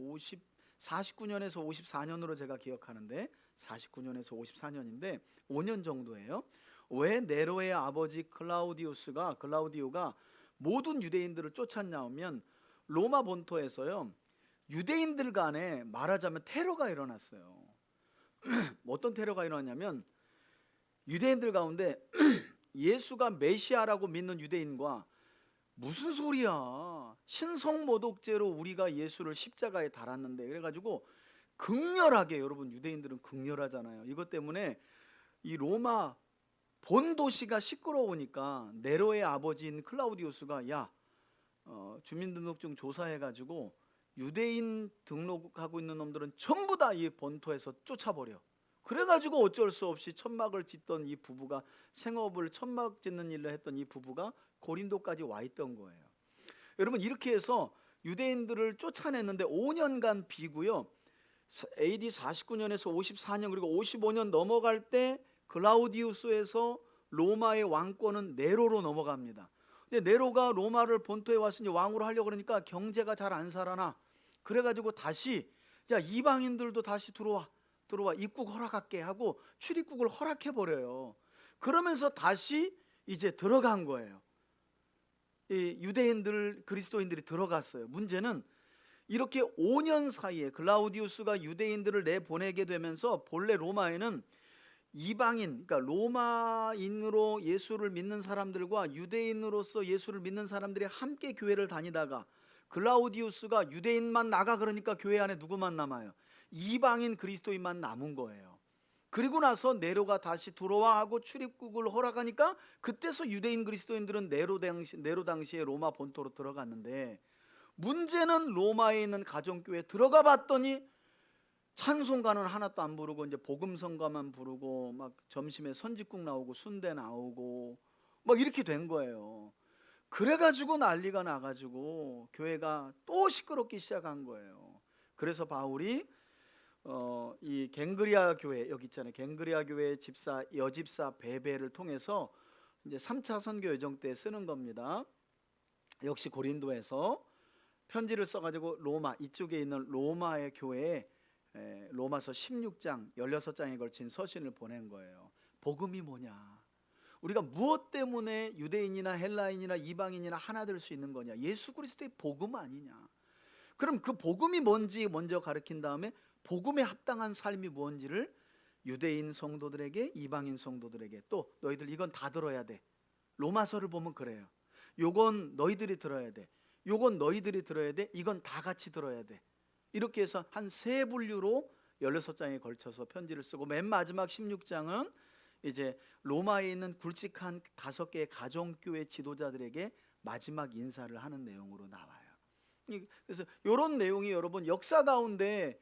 49년에서 54년으로 제가 기억하는데 49년에서 54년인데 5년 정도예요. 왜 네로의 아버지 글라우디오가 모든 유대인들을 쫓았냐면 로마 본토에서요 유대인들 간에 말하자면 테러가 일어났어요. 어떤 테러가 일어났냐면 유대인들 가운데 예수가 메시아라고 믿는 유대인과 무슨 소리야, 신성모독죄로 우리가 예수를 십자가에 달았는데, 그래가지고 극렬하게, 여러분 유대인들은 극렬하잖아요. 이것 때문에 이 로마 본도시가 시끄러우니까 네로의 아버지인 클라우디우스가 주민등록증 조사해가지고 유대인 등록하고 있는 놈들은 전부 다 이 본토에서 쫓아버려. 그래가지고 어쩔 수 없이 천막을 짓던 이 부부가, 생업을 천막 짓는 일을 했던 이 부부가 고린도까지 와 있던 거예요. 여러분 이렇게 해서 유대인들을 쫓아냈는데 5년간 비고요. AD 49년에서 54년 그리고 55년 넘어갈 때 글라우디우스에서 로마의 왕권은 네로로 넘어갑니다. 근데 네로가 로마를 본토에 와서 이제 왕으로 하려고 그러니까 경제가 잘 안 살아나. 그래가지고 다시 이방인들도 다시 들어와 입국 허락할게 하고 출입국을 허락해 버려요. 그러면서 다시 이제 들어간 거예요. 이 유대인들 그리스도인들이 들어갔어요. 문제는 이렇게 5년 사이에 글라우디우스가 유대인들을 내보내게 되면서 본래 로마에는 이방인, 그러니까 로마인으로 예수를 믿는 사람들과 유대인으로서 예수를 믿는 사람들이 함께 교회를 다니다가 글라우디우스가 유대인만 나가 그러니까 교회 안에 누구만 남아요? 이방인 그리스도인만 남은 거예요. 그리고 나서 네로가 다시 들어와 하고 출입국을 허락하니까 그때서 유대인 그리스도인들은 네로 당시에 로마 본토로 들어갔는데, 문제는 로마에 있는 가정교회에 들어가 봤더니 찬송가는 하나도 안 부르고 이제 복음성가만 부르고 막 점심에 선짓국 나오고 순대 나오고 막 이렇게 된 거예요. 그래가지고 난리가 나가지고 교회가 또 시끄럽기 시작한 거예요. 그래서 바울이 이 갱그리아 교회, 여기 있잖아요. 갱그리아 교회 여집사 베베를 통해서 이제 3차 선교 여정 때 쓰는 겁니다. 역시 고린도에서 편지를 써가지고 로마 이쪽에 있는 로마의 교회에 로마서 16장 16장에 걸친 서신을 보낸 거예요. 복음이 뭐냐? 우리가 무엇 때문에 유대인이나 헬라인이나 이방인이나 하나 될 수 있는 거냐? 예수 그리스도의 복음 아니냐? 그럼 그 복음이 뭔지 먼저 가르친 다음에 복음에 합당한 삶이 뭔지를 유대인 성도들에게, 이방인 성도들에게, 또 너희들 이건 다 들어야 돼. 로마서를 보면 그래요. 요건 너희들이 들어야 돼. 요건 너희들이 들어야 돼. 이건 다 같이 들어야 돼. 이렇게 해서 한 세 분류로 16장에 걸쳐서 편지를 쓰고, 맨 마지막 16장은 이제 로마에 있는 굵직한 5개의 가정교회 지도자들에게 마지막 인사를 하는 내용으로 나와요. 그래서 이런 내용이 여러분 역사 가운데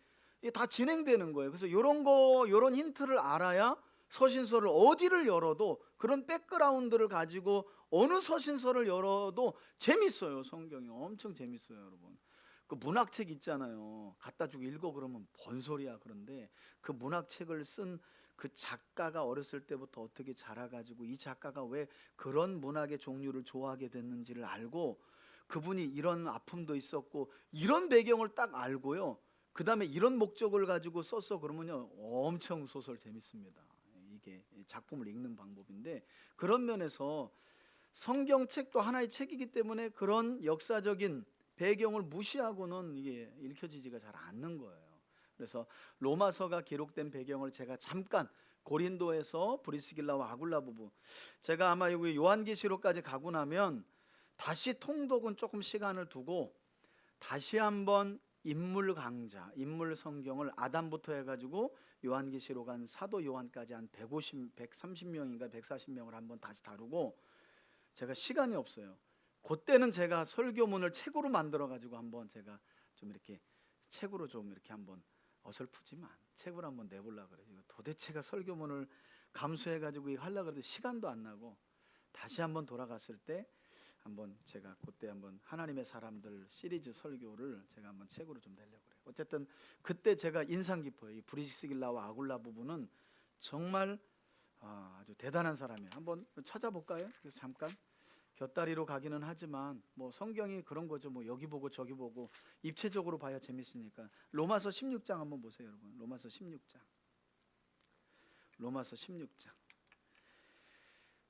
다 진행되는 거예요. 그래서 이런 힌트를 알아야 서신서를 어디를 열어도, 그런 백그라운드를 가지고 어느 서신서를 열어도 재밌어요. 성경이 엄청 재밌어요, 여러분. 그 문학책 있잖아요. 갖다 주고 읽어 그러면 뭔 소리야. 그런데 그 문학책을 쓴 그 작가가 어렸을 때부터 어떻게 자라가지고 이 작가가 왜 그런 문학의 종류를 좋아하게 됐는지를 알고, 그분이 이런 아픔도 있었고 이런 배경을 딱 알고요, 그 다음에 이런 목적을 가지고 썼어 그러면요 엄청 소설 재밌습니다. 이게 작품을 읽는 방법인데, 그런 면에서 성경책도 하나의 책이기 때문에 그런 역사적인 배경을 무시하고는 이게 읽혀지지가 잘 않는 거예요. 그래서 로마서가 기록된 배경을 제가 잠깐 고린도에서 브리스길라와 아굴라 부부, 제가 아마 여기 요한계시록까지 가고 나면 다시 통독은 조금 시간을 두고 다시 한번 인물 강좌, 인물 성경을 아담부터 해가지고 요한계시록 한 사도 요한까지 한 130명인가 140명을 한번 다시 다루고, 제가 시간이 없어요. 그때는 제가 설교문을 책으로 만들어 가지고 한번 제가 좀 이렇게 책으로 좀 이렇게 한번 어설프지만 책으로 한번 내보려고 그래요. 도대체가 설교문을 감수해 가지고 이거 하려고 그래도 시간도 안 나고, 다시 한번 돌아갔을 때 한번 제가 그때 한번 하나님의 사람들 시리즈 설교를 제가 한번 책으로 좀 내려고 그래요. 어쨌든 그때 제가 인상 깊어요. 이 브리스길라와 아굴라 부부는 정말 아주 대단한 사람이에요. 한번 찾아볼까요? 그래서 잠깐 곁다리로 가기는 하지만 뭐 성경이 그런 거죠. 뭐 여기 보고 저기 보고 입체적으로 봐야 재밌으니까. 로마서 16장 한번 보세요, 여러분. 로마서 16장. 로마서 16장.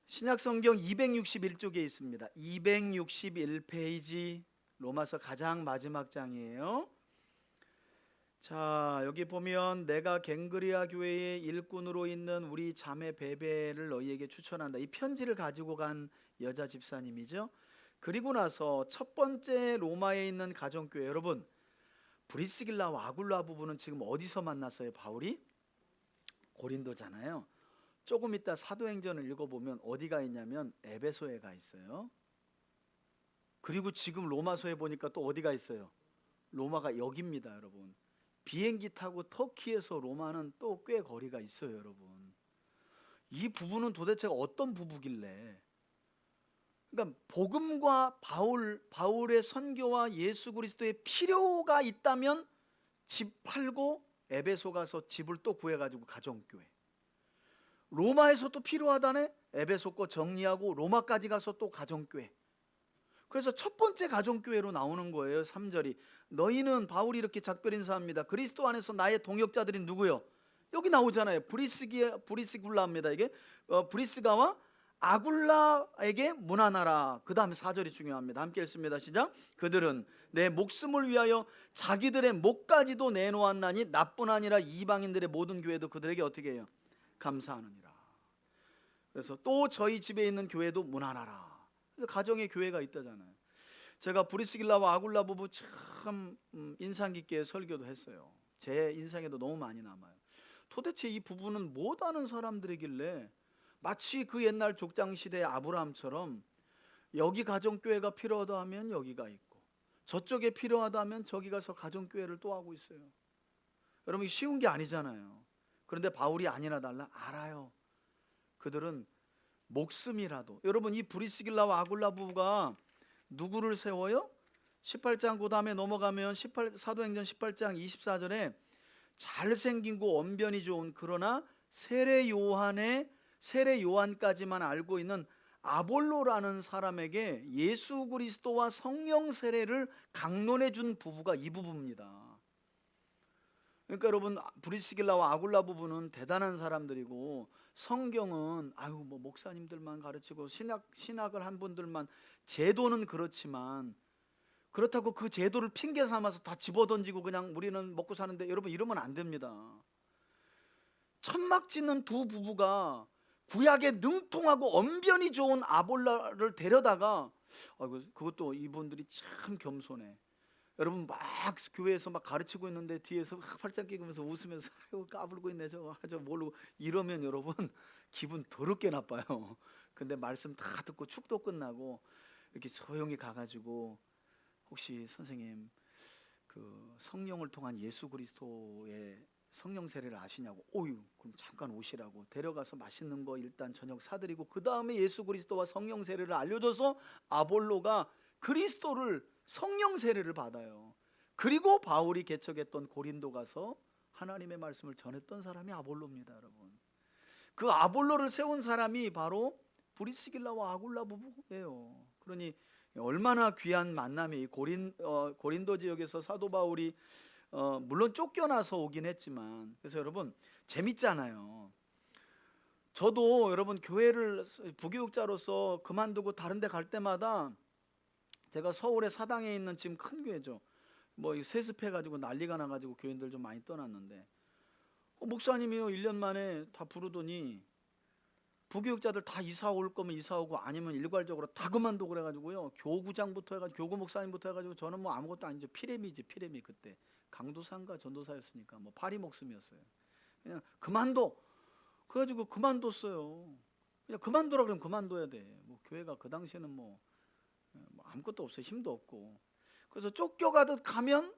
신약 성경 261쪽에 있습니다. 261페이지 로마서 가장 마지막 장이에요. 자, 여기 보면 내가 갱그리아 교회의 일꾼으로 있는 우리 자매 베베를 너희에게 추천한다. 이 편지를 가지고 간 여자 집사님이죠. 그리고 나서 첫 번째 로마에 있는 가정교회, 여러분 브리스길라와 아굴라 부부는 지금 어디서 만났어요? 바울이 고린도잖아요. 조금 이따 사도행전을 읽어보면 어디가 있냐면 에베소에 가 있어요. 그리고 지금 로마서에 보니까 또 어디가 있어요? 로마가 여기입니다, 여러분. 비행기 타고 터키에서 로마는 또 꽤 거리가 있어요, 여러분. 이 부부는 도대체 어떤 부부길래? 그러니까 복음과 바울의 선교와 예수 그리스도의 필요가 있다면 집 팔고 에베소 가서 집을 또 구해가지고 가정교회. 로마에서 또 필요하다네, 에베소 거 정리하고 로마까지 가서 또 가정교회. 그래서 첫 번째 가정교회로 나오는 거예요. 3절이 너희는, 바울이 이렇게 작별 인사합니다. 그리스도 안에서 나의 동역자들이 누구요? 여기 나오잖아요. 브리스굴라입니다. 이게 브리스가와 아굴라에게 문안하라. 그 다음에 4절이 중요합니다. 함께 읽습니다. 시작. 그들은 내 목숨을 위하여 자기들의 목까지도 내놓았나니 나뿐 아니라 이방인들의 모든 교회도 그들에게 어떻게 해요? 감사하느니라. 그래서 또 저희 집에 있는 교회도 문안하라. 그래서 가정의 교회가 있다잖아요. 제가 브리스길라와 아굴라 부부 참 인상 깊게 설교도 했어요. 제 인상에도 너무 많이 남아요. 도대체 이 부부는 못 아는 사람들이길래 마치 그 옛날 족장시대 아브라함처럼 여기 가정교회가 필요하다 하면 여기가 있고 저쪽에 필요하다 하면 저기 가서 가정교회를 또 하고 있어요. 여러분, 쉬운 게 아니잖아요. 그런데 바울이 아니나 달라 알아요. 그들은 목숨이라도. 여러분, 이 브리스길라와 아굴라 부부가 누구를 세워요? 18장 그 다음에 넘어가면 사도행전 18장 24절에 잘생기고 언변이 좋은, 그러나 세례 요한까지만 알고 있는 아볼로라는 사람에게 예수 그리스도와 성령 세례를 강론해 준 부부가 이 부부입니다. 그러니까 여러분, 브리스길라와 아굴라 부부는 대단한 사람들이고, 성경은 뭐 목사님들만 가르치고 신학을 한 분들만, 제도는 그렇지만 그렇다고 그 제도를 핑계 삼아서 다 집어던지고 그냥 우리는 먹고 사는데, 여러분 이러면 안 됩니다. 천막 짓는 두 부부가 구약에 능통하고 언변이 좋은 아볼라를 데려다가, 그것도 이분들이 참 겸손해. 여러분 막 교회에서 막 가르치고 있는데 뒤에서 팔짱 끼면서 웃으면서 까불고 있네 저거 모르고 이러면 여러분 기분 더럽게 나빠요. 근데 말씀 다 듣고 축도 끝나고 이렇게 조용히 가가지고, 혹시 선생님 그 성령을 통한 예수 그리스도의 성령 세례를 아시냐고. 그럼 잠깐 오시라고 데려가서 맛있는 거 일단 저녁 사드리고, 그 다음에 예수 그리스도와 성령 세례를 알려줘서 아볼로가 그리스도를 성령 세례를 받아요. 그리고 바울이 개척했던 고린도 가서 하나님의 말씀을 전했던 사람이 아볼로입니다, 여러분. 그 아볼로를 세운 사람이 바로 브리스길라와 아굴라 부부예요. 그러니 얼마나 귀한 만남이. 고린도 지역에서 사도 바울이 물론 쫓겨나서 오긴 했지만, 그래서 여러분 재밌잖아요. 저도 여러분 교회를 부교육자로서 그만두고 다른 데 갈 때마다, 제가 서울의 사당에 있는 지금 큰 교회죠. 뭐 세습해가지고 난리가 나가지고 교인들 좀 많이 떠났는데 목사님이요 1년 만에 다 부르더니 부교육자들 다 이사 올 거면 이사 오고 아니면 일괄적으로 다 그만둬 그래가지고요 교구장부터 해가지고 교구 목사님부터 해가지고 저는 뭐 아무것도 아니죠. 피레미지 피레미. 그때 강도사인가 전도사였으니까 뭐 파리 목숨이었어요. 그냥 그만둬. 그래가지고 그만뒀어요. 그냥 그만둬라 그러면 그만둬야 돼. 뭐 교회가 그 당시에는 뭐 아무것도 없어요. 힘도 없고. 그래서 쫓겨가듯 가면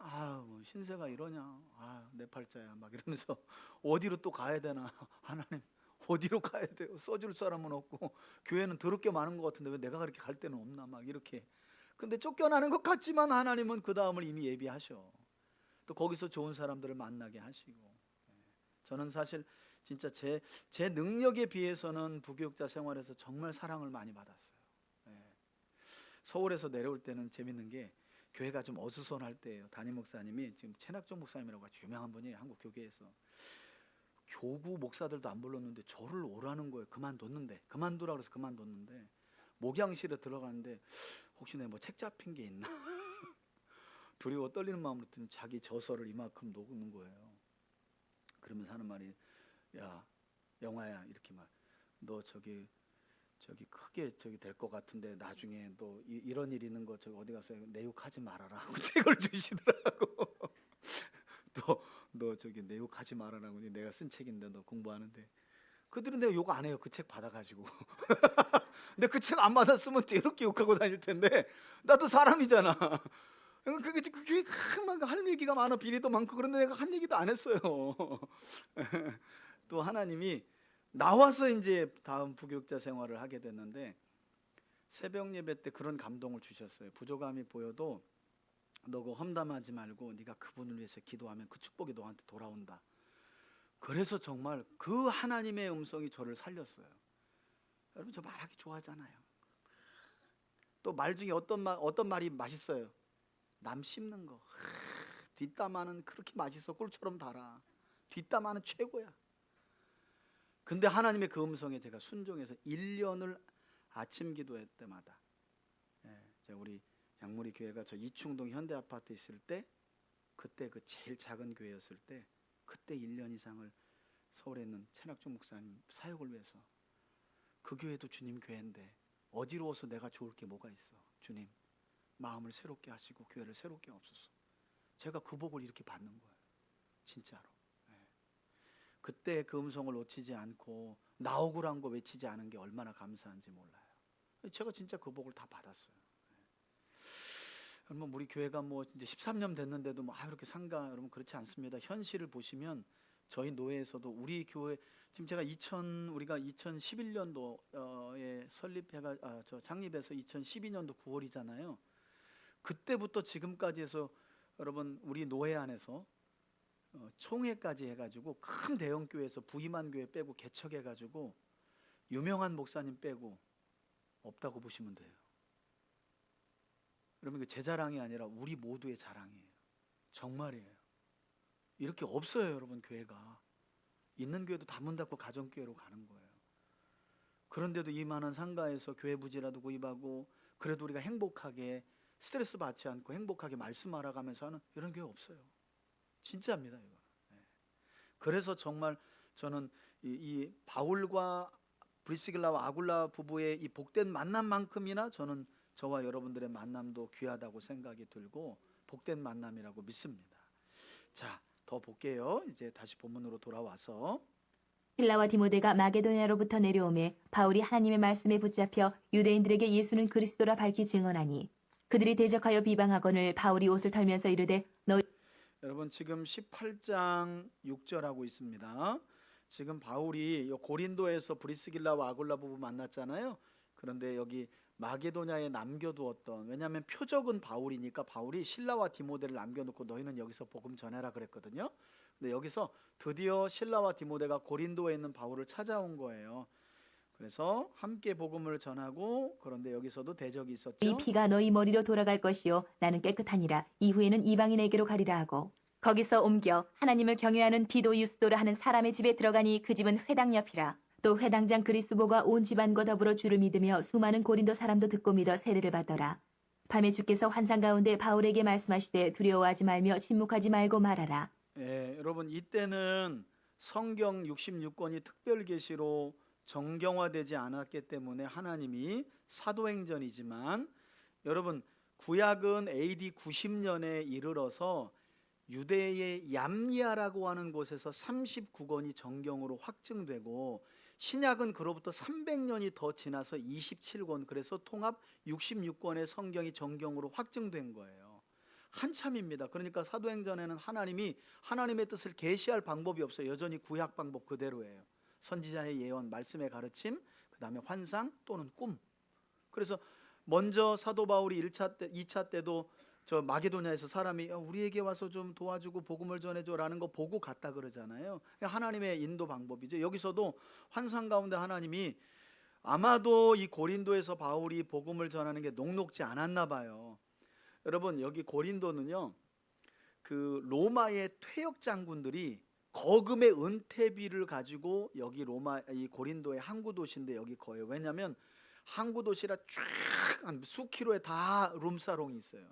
뭐 신세가 이러냐, 내 팔자야 막 이러면서 어디로 또 가야 되나. 하나님 어디로 가야 돼요? 써줄 사람은 없고 교회는 더럽게 많은 것 같은데 왜 내가 그렇게 갈 데는 없나 막 이렇게. 근데 쫓겨나는 것 같지만 하나님은 그 다음을 이미 예비하셔. 또 거기서 좋은 사람들을 만나게 하시고. 저는 사실 진짜 제 능력에 비해서는 부교육자 생활에서 정말 사랑을 많이 받았어요. 서울에서 내려올 때는 재밌는 게 교회가 좀 어수선할 때예요. 담임 목사님이 지금 최낙종 목사님이라고 아주 유명한 분이 한국 교계에서 교구 목사들도 안 불렀는데 저를 오라는 거예요. 그만두라 그래서 그만뒀는데 목양실에 들어가는데 혹시 내가 뭐 책 잡힌 게 있나 두려워 떨리는 마음으로 듣는 자기 저서를 이만큼 놓는 거예요. 그러면서 하는 말이 야 영화야 이렇게 말 너 저기 크게 될 것 같은데 나중에 너 이런 일 있는 거 저기 어디 가서 내욕하지 말아라 하고 책을 주시더라고. 너 저기 내욕하지 말아라고 내가 쓴 책인데 너 공부하는데 그들은 내가 욕 안 해요. 그 책 받아가지고. 근데 그 책 안 받았으면 또 이렇게 욕하고 다닐 텐데 나도 사람이잖아. 그게 큰 할 얘기가 많아. 비리도 많고. 그런데 내가 한 얘기도 안 했어요. 또 하나님이 나와서 이제 다음 부교육자 생활을 하게 됐는데 새벽 예배 때 그런 감동을 주셨어요. 부족함이 보여도 너 그거 험담하지 말고 네가 그분을 위해서 기도하면 그 축복이 너한테 돌아온다. 그래서 정말 그 하나님의 음성이 저를 살렸어요. 여러분 저 말하기 좋아하잖아요. 또 말 중에 어떤 말이 맛있어요? 남 씹는 거. 뒷담화는 그렇게 맛있어. 꿀처럼 달아. 뒷담화는 최고야. 근데 하나님의 그 음성에 제가 순종해서 1년을 아침 기도회 때마다 우리 양무리 교회가 저 이충동 현대아파트 있을 때 그때 그 제일 작은 교회였을 때 그때 1년 이상을 서울에 있는 최낙종 목사님 사역을 위해서 그 교회도 주님 교회인데 어디로워서 내가 좋을 게 뭐가 있어. 주님 마음을 새롭게 하시고 교회를 새롭게 하옵소서. 제가 그 복을 이렇게 받는 거예요. 진짜로. 그때 그 음성을 놓치지 않고 나오구란 거 외치지 않은 게 얼마나 감사한지 몰라요. 제가 진짜 그 복을 다 받았어요. 여러분 우리 교회가 뭐 이제 13년 됐는데도 뭐 이렇게 상가 여러분 그렇지 않습니다. 현실을 보시면 저희 노회에서도 우리 교회 지금 제가 우리가 2011년도에 창립해서 2012년도 9월이잖아요. 그때부터 지금까지 해서 여러분 우리 노회 안에서 총회까지 해가지고 큰 대형 교회에서 부임한 교회 빼고 개척해가지고 유명한 목사님 빼고 없다고 보시면 돼요. 여러분 그 제 자랑이 아니라 우리 모두의 자랑이에요. 정말이에요. 이렇게 없어요. 여러분 교회가 있는 교회도 다 문 닫고 가정교회로 가는 거예요. 그런데도 이만한 상가에서 교회 부지라도 구입하고 그래도 우리가 행복하게 스트레스 받지 않고 행복하게 말씀 알아가면서 하는 이런 교회 없어요. 진짜입니다 이거. 그래서 정말 저는 이 바울과 브리스길라와 아굴라 부부의 이 복된 만남만큼이나 저는 저와 여러분들의 만남도 귀하다고 생각이 들고 복된 만남이라고 믿습니다. 자, 더 볼게요. 이제 다시 본문으로 돌아와서 실라와 디모데가 마게도냐로부터 내려오매 바울이 하나님의 말씀에 붙잡혀 유대인들에게 예수는 그리스도라 밝히 증언하니 그들이 대적하여 비방하거늘 바울이 옷을 털면서 이르되 여러분 지금 18장 6절하고 있습니다. 지금 바울이 고린도에서 브리스길라와 아굴라 부부 만났잖아요. 그런데 여기 마게도냐에 남겨두었던, 왜냐하면 표적은 바울이니까 바울이 실라와 디모데를 남겨놓고 너희는 여기서 복음 전해라 그랬거든요. 근데 여기서 드디어 실라와 디모데가 고린도에 있는 바울을 찾아온 거예요. 그래서 함께 복음을 전하고, 그런데 여기서도 대적이 있었죠. 이 피가 너희 머리로 돌아갈 것이요 나는 깨끗하니라. 이후에는 이방인에게로 가리라 하고 거기서 옮겨 하나님을 경외하는 디도 유스도라 하는 사람의 집에 들어가니 그 집은 회당 옆이라. 또 회당장 그리스보가 온 집안과 더불어 주를 믿으며 수많은 고린도 사람도 듣고 믿어 세례를 받더라. 밤에 주께서 환상 가운데 바울에게 말씀하시되 두려워하지 말며 침묵하지 말고 말하라. 예, 여러분 이때는 성경 66권이 특별 계시로 정경화되지 않았기 때문에 하나님이 사도행전이지만 여러분 구약은 AD 90년에 이르러서 유대의 얌리아라고 하는 곳에서 39권이 정경으로 확증되고 신약은 그로부터 300년이 더 지나서 27권 그래서 통합 66권의 성경이 정경으로 확증된 거예요. 한참입니다. 그러니까 사도행전에는 하나님이 하나님의 뜻을 계시할 방법이 없어요. 여전히 구약 방법 그대로예요. 선지자의 예언, 말씀의 가르침, 그 다음에 환상 또는 꿈. 그래서 먼저 사도 바울이 1차 때, 2차 때도 저 마게도냐에서 사람이 우리에게 와서 좀 도와주고 복음을 전해줘라는 거 보고 갔다 그러잖아요. 하나님의 인도 방법이죠. 여기서도 환상 가운데 하나님이 아마도 이 고린도에서 바울이 복음을 전하는 게 녹록지 않았나 봐요. 여러분 여기 고린도는요 그 로마의 퇴역 장군들이 거금의 은퇴비를 가지고 여기 로마 이 고린도의 항구 도시인데 여기 거예요. 왜냐하면 항구 도시라 쫙 수킬로에 다 룸사롱이 있어요.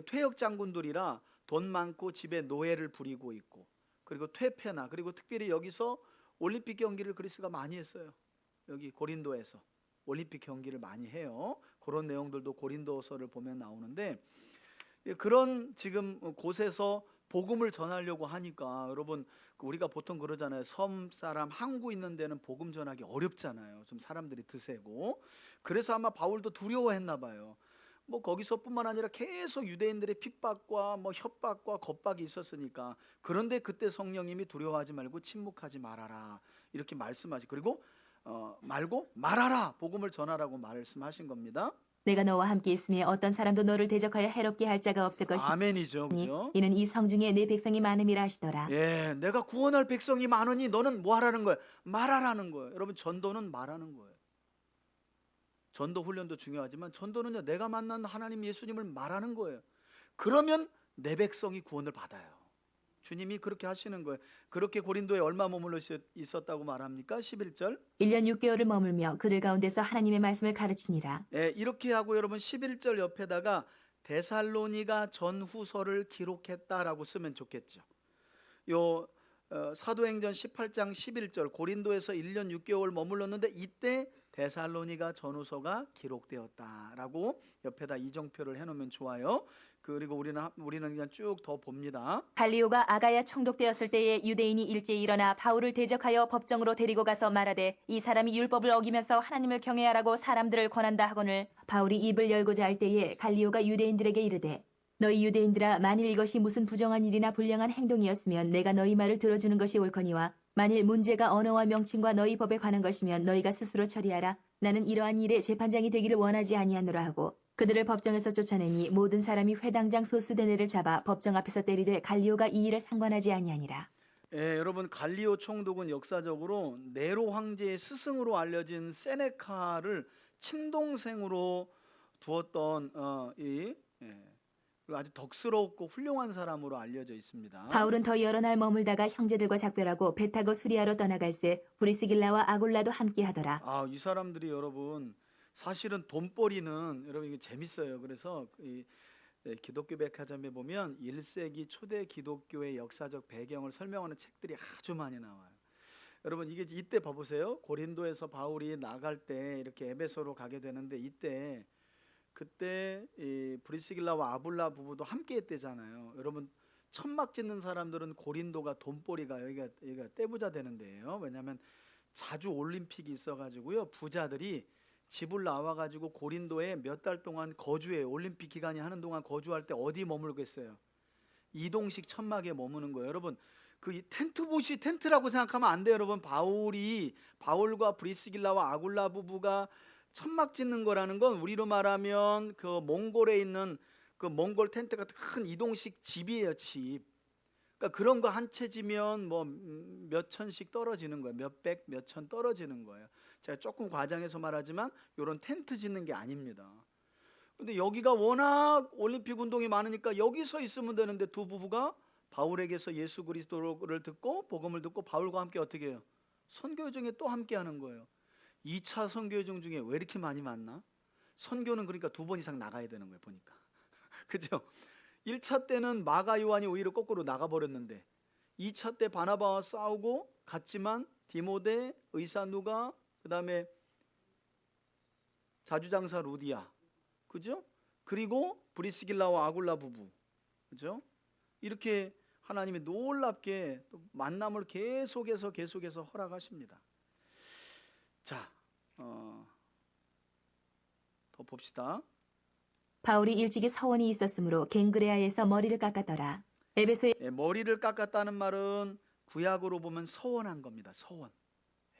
퇴역 장군들이라 돈 많고 집에 노예를 부리고 있고 그리고 퇴폐나 그리고 특별히 여기서 올림픽 경기를 그리스가 많이 했어요. 여기 고린도에서 올림픽 경기를 많이 해요. 그런 내용들도 고린도서를 보면 나오는데 그런 지금 곳에서 복음을 전하려고 하니까 여러분 우리가 보통 그러잖아요. 섬 사람 항구 있는 데는 복음 전하기 어렵잖아요. 좀 사람들이 드세고 그래서 아마 바울도 두려워했나 봐요. 뭐 거기서뿐만 아니라 계속 유대인들의 핍박과 뭐 협박과 겁박이 있었으니까 그런데 그때 성령님이 두려워하지 말고 침묵하지 말아라 이렇게 말씀하시 그리고 말고 말하라 복음을 전하라고 말씀하신 겁니다. 내가 너와 함께 있으며 어떤 사람도 너를 대적하여 해롭게 할 자가 없을 것이니 아멘이죠, 그죠? 이는 이 성중에 내 백성이 많음이라 하시더라. 예, 내가 구원할 백성이 많으니 너는 뭐 하라는 거예요? 말하라는 거예요. 여러분 전도는 말하는 거예요. 전도 훈련도 중요하지만 전도는요 내가 만난 하나님 예수님을 말하는 거예요. 그러면 내 백성이 구원을 받아요. 주님이 그렇게 하시는 거예요. 그렇게 고린도에 얼마 머물러 있었다고 말합니까? 11절 1년 6개월을 머물며 그들 가운데서 하나님의 말씀을 가르치니라. 예, 이렇게 하고 여러분 11절 옆에다가 데살로니가 전후서를 기록했다라고 쓰면 좋겠죠. 요 사도행전 18장 11절 고린도에서 1년 6개월 머물렀는데 이때 데살로니가 전후서가 기록되었다라고 옆에다 이정표를 해놓으면 좋아요. 그리고 우리는 그냥 쭉 더 봅니다. 갈리오가 아가야 총독되었을 때에 유대인이 일제히 일어나 바울을 대적하여 법정으로 데리고 가서 말하되 이 사람이 율법을 어기면서 하나님을 경외하라고 사람들을 권한다 하거늘 바울이 입을 열고자 할 때에 갈리오가 유대인들에게 이르되 너희 유대인들아 만일 이것이 무슨 부정한 일이나 불량한 행동이었으면 내가 너희 말을 들어주는 것이 옳거니와 만일 문제가 언어와 명칭과 너희 법에 관한 것이면 너희가 스스로 처리하라. 나는 이러한 일에 재판장이 되기를 원하지 아니하노라 하고 그들을 법정에서 쫓아내니 모든 사람이 회당장 소스데네를 잡아 법정 앞에서 때리되 갈리오가 이 일을 상관하지 아니하니라. 예, 여러분 갈리오 총독은 역사적으로 네로 황제의 스승으로 알려진 세네카를 친동생으로 두었던 아주 덕스럽고 훌륭한 사람으로 알려져 있습니다. 바울은 더 여러 날 머물다가 형제들과 작별하고 배 타고 수리아로 떠나갈새 브리스길라와 아골라도 함께하더라. 이 사람들이 여러분 사실은 돈벌이는 여러분 이게 재밌어요. 그래서 기독교 백화점에 보면 1세기 초대 기독교의 역사적 배경을 설명하는 책들이 아주 많이 나와요. 여러분 이게 이때 봐보세요. 고린도에서 바울이 나갈 때 이렇게 에베소로 가게 되는데 그때 이 브리스길라와 아굴라 부부도 함께 했대잖아요. 여러분 천막 짓는 사람들은 고린도가 돈벌이가 여기가 떼부자 되는 데예요. 왜냐하면 자주 올림픽이 있어가지고요 부자들이 집을 나와가지고 고린도에 몇 달 동안 거주해요. 올림픽 기간이 하는 동안 거주할 때 어디 머물겠어요? 이동식 천막에 머무는 거예요. 여러분 그 텐트봇이 텐트라고 생각하면 안 돼요. 여러분 바울과 브리스길라와 아굴라 부부가 천막 짓는 거라는 건 우리로 말하면 그 몽골에 있는 그 몽골 텐트 같은 큰 이동식 집이에요. 집. 그러니까 그런 거 한 채 지면 뭐 몇 천씩 떨어지는 거예요. 몇백, 몇천 떨어지는 거예요. 제가 조금 과장해서 말하지만 이런 텐트 짓는 게 아닙니다. 근데 여기가 워낙 올림픽 운동이 많으니까 여기서 있으면 되는데 두 부부가 바울에게서 예수 그리스도를 듣고 복음을 듣고 바울과 함께 어떻게 해요? 선교여정에 또 함께 하는 거예요. 2차 선교여정 중에 왜 이렇게 많이 만나? 선교는 그러니까 2번 이상 나가야 되는 거예요, 보니까. 그죠? 1차 때는 마가 요한이 오히려 거꾸로 나가버렸는데 2차 때 바나바와 싸우고 갔지만 디모데, 의사 누가, 그 다음에 자주장사 루디아, 그죠? 그리고 브리스길라와 아굴라 부부, 그죠? 이렇게 하나님이 놀랍게 또 만남을 계속해서 허락하십니다. 자, 더 봅시다. 바울이 일찍이 서원이 있었으므로 갱그레아에서 머리를 깎았더라. 에베소에 예, 머리를 깎았다는 말은 구약으로 보면 서원한 겁니다. 서원.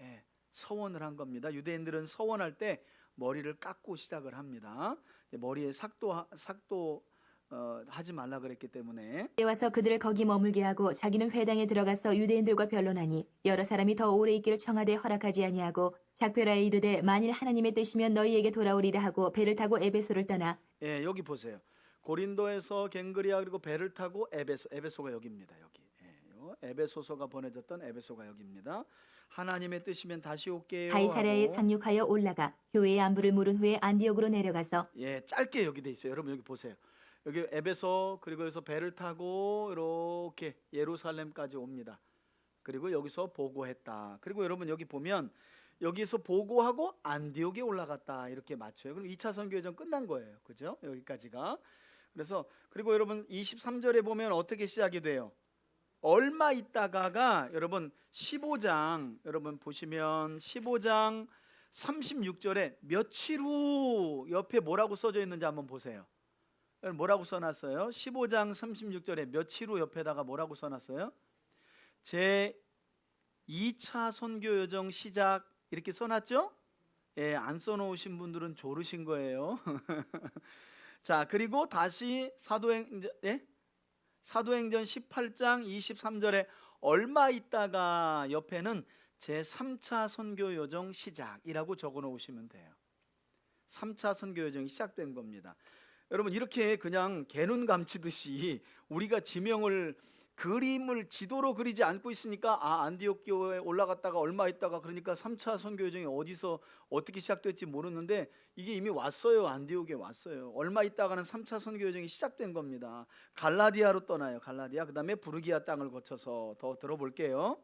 예, 서원을 한 겁니다. 유대인들은 서원할 때 머리를 깎고 시작을 합니다. 머리에 삭도 하지 말라 그랬기 때문에. 와서 그들을 거기 머물게 하고 자기는 회당에 들어가서 유대인들과 변론하니 여러 사람이 더 오래 있기를 청하되 허락하지 아니하고 작별하여 이르되 만일 하나님의 뜻이면 너희에게 돌아오리라 하고 배를 타고 에베소를 떠나 예, 여기 보세요. 고린도에서 갱그리아 그리고 배를 타고 에베소가 여기입니다. 여기. 예, 에베소서가 보내졌던 에베소가 여기입니다. 하나님의 뜻이면 다시 올게요. 가이사랴에 하고. 상륙하여 올라가 교회의 안부를 물은 후에 안디옥으로 내려가서 예, 짧게 여기 돼 있어요. 여러분 여기 보세요. 여기 에베소 그리고 여기서 배를 타고 이렇게 예루살렘까지 옵니다. 그리고 여기서 보고했다. 그리고 여러분 여기 보면 여기서 보고하고 안디옥에 올라갔다 이렇게 맞춰요. 그럼 2차 선교여정 끝난 거예요. 그죠? 여기까지가. 그래서 그리고 여러분 23절에 보면 어떻게 시작이 돼요? 얼마 있다가가 여러분 15장 여러분 보시면 15장 36절에 며칠 후 옆에 뭐라고 써져 있는지 한번 보세요. 뭐라고 써놨어요? 15장 36절에 며칠 후 옆에다가 뭐라고 써놨어요? 제 2차 선교 여정 시작 이렇게 써놨죠? 예, 안 써놓으신 분들은 조르신 거예요. 자, 그리고 다시 사도행전 18장 23절에 얼마 있다가 옆에는 제 3차 선교 여정 시작이라고 적어 놓으시면 돼요. 3차 선교 여정이 시작된 겁니다. 여러분 이렇게 그냥 개눈 감치듯이 우리가 그림을 지도로 그리지 않고 있으니까 안디옥 교회에 올라갔다가 얼마 있다가 그러니까 3차 선교 여정이 어디서 어떻게 시작됐지 모르는데 이게 이미 왔어요. 안디옥에 왔어요. 얼마 있다가는 3차 선교 여정이 시작된 겁니다. 갈라디아로 떠나요. 갈라디아. 그다음에 부르기아 땅을 거쳐서 더 들어볼게요.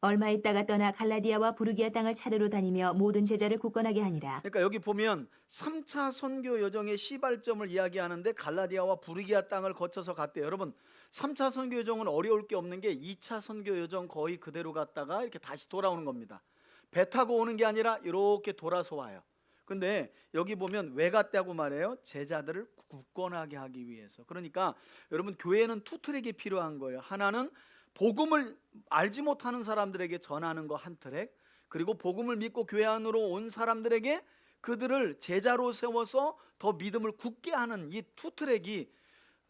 얼마 있다가 떠나 갈라디아와 부르기아 땅을 차례로 다니며 모든 제자를 굳건하게 하니라. 그러니까 여기 보면 3차 선교 여정의 시발점을 이야기하는데 갈라디아와 부르기아 땅을 거쳐서 갔대요. 여러분 3차 선교 여정은 어려울 게 없는 게 2차 선교 여정 거의 그대로 갔다가 이렇게 다시 돌아오는 겁니다. 배 타고 오는 게 아니라 이렇게 돌아서 와요. 근데 여기 보면 왜 갔다고 말해요? 제자들을 굳건하게 하기 위해서. 그러니까 여러분 교회는 투 트랙이 필요한 거예요. 하나는 복음을 알지 못하는 사람들에게 전하는 거 한 트랙, 그리고 복음을 믿고 교회 안으로 온 사람들에게 그들을 제자로 세워서 더 믿음을 굳게 하는 이 투 트랙이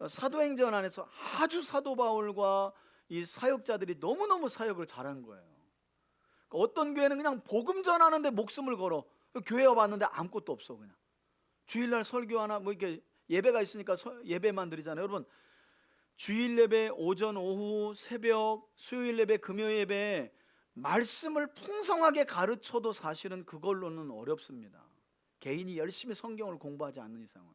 사도행전 안에서 아주 사도 바울과 이 사역자들이 너무너무 사역을 잘한 거예요. 어떤 교회는 그냥 복음 전하는데 목숨을 걸어. 교회 와봤는데 아무것도 없어. 그냥 주일날 설교 하나 뭐 이렇게 예배가 있으니까 예배만 드리잖아요. 여러분 주일 예배 오전 오후 새벽 수요일 예배 금요일 예배 말씀을 풍성하게 가르쳐도 사실은 그걸로는 어렵습니다. 개인이 열심히 성경을 공부하지 않는 이상은.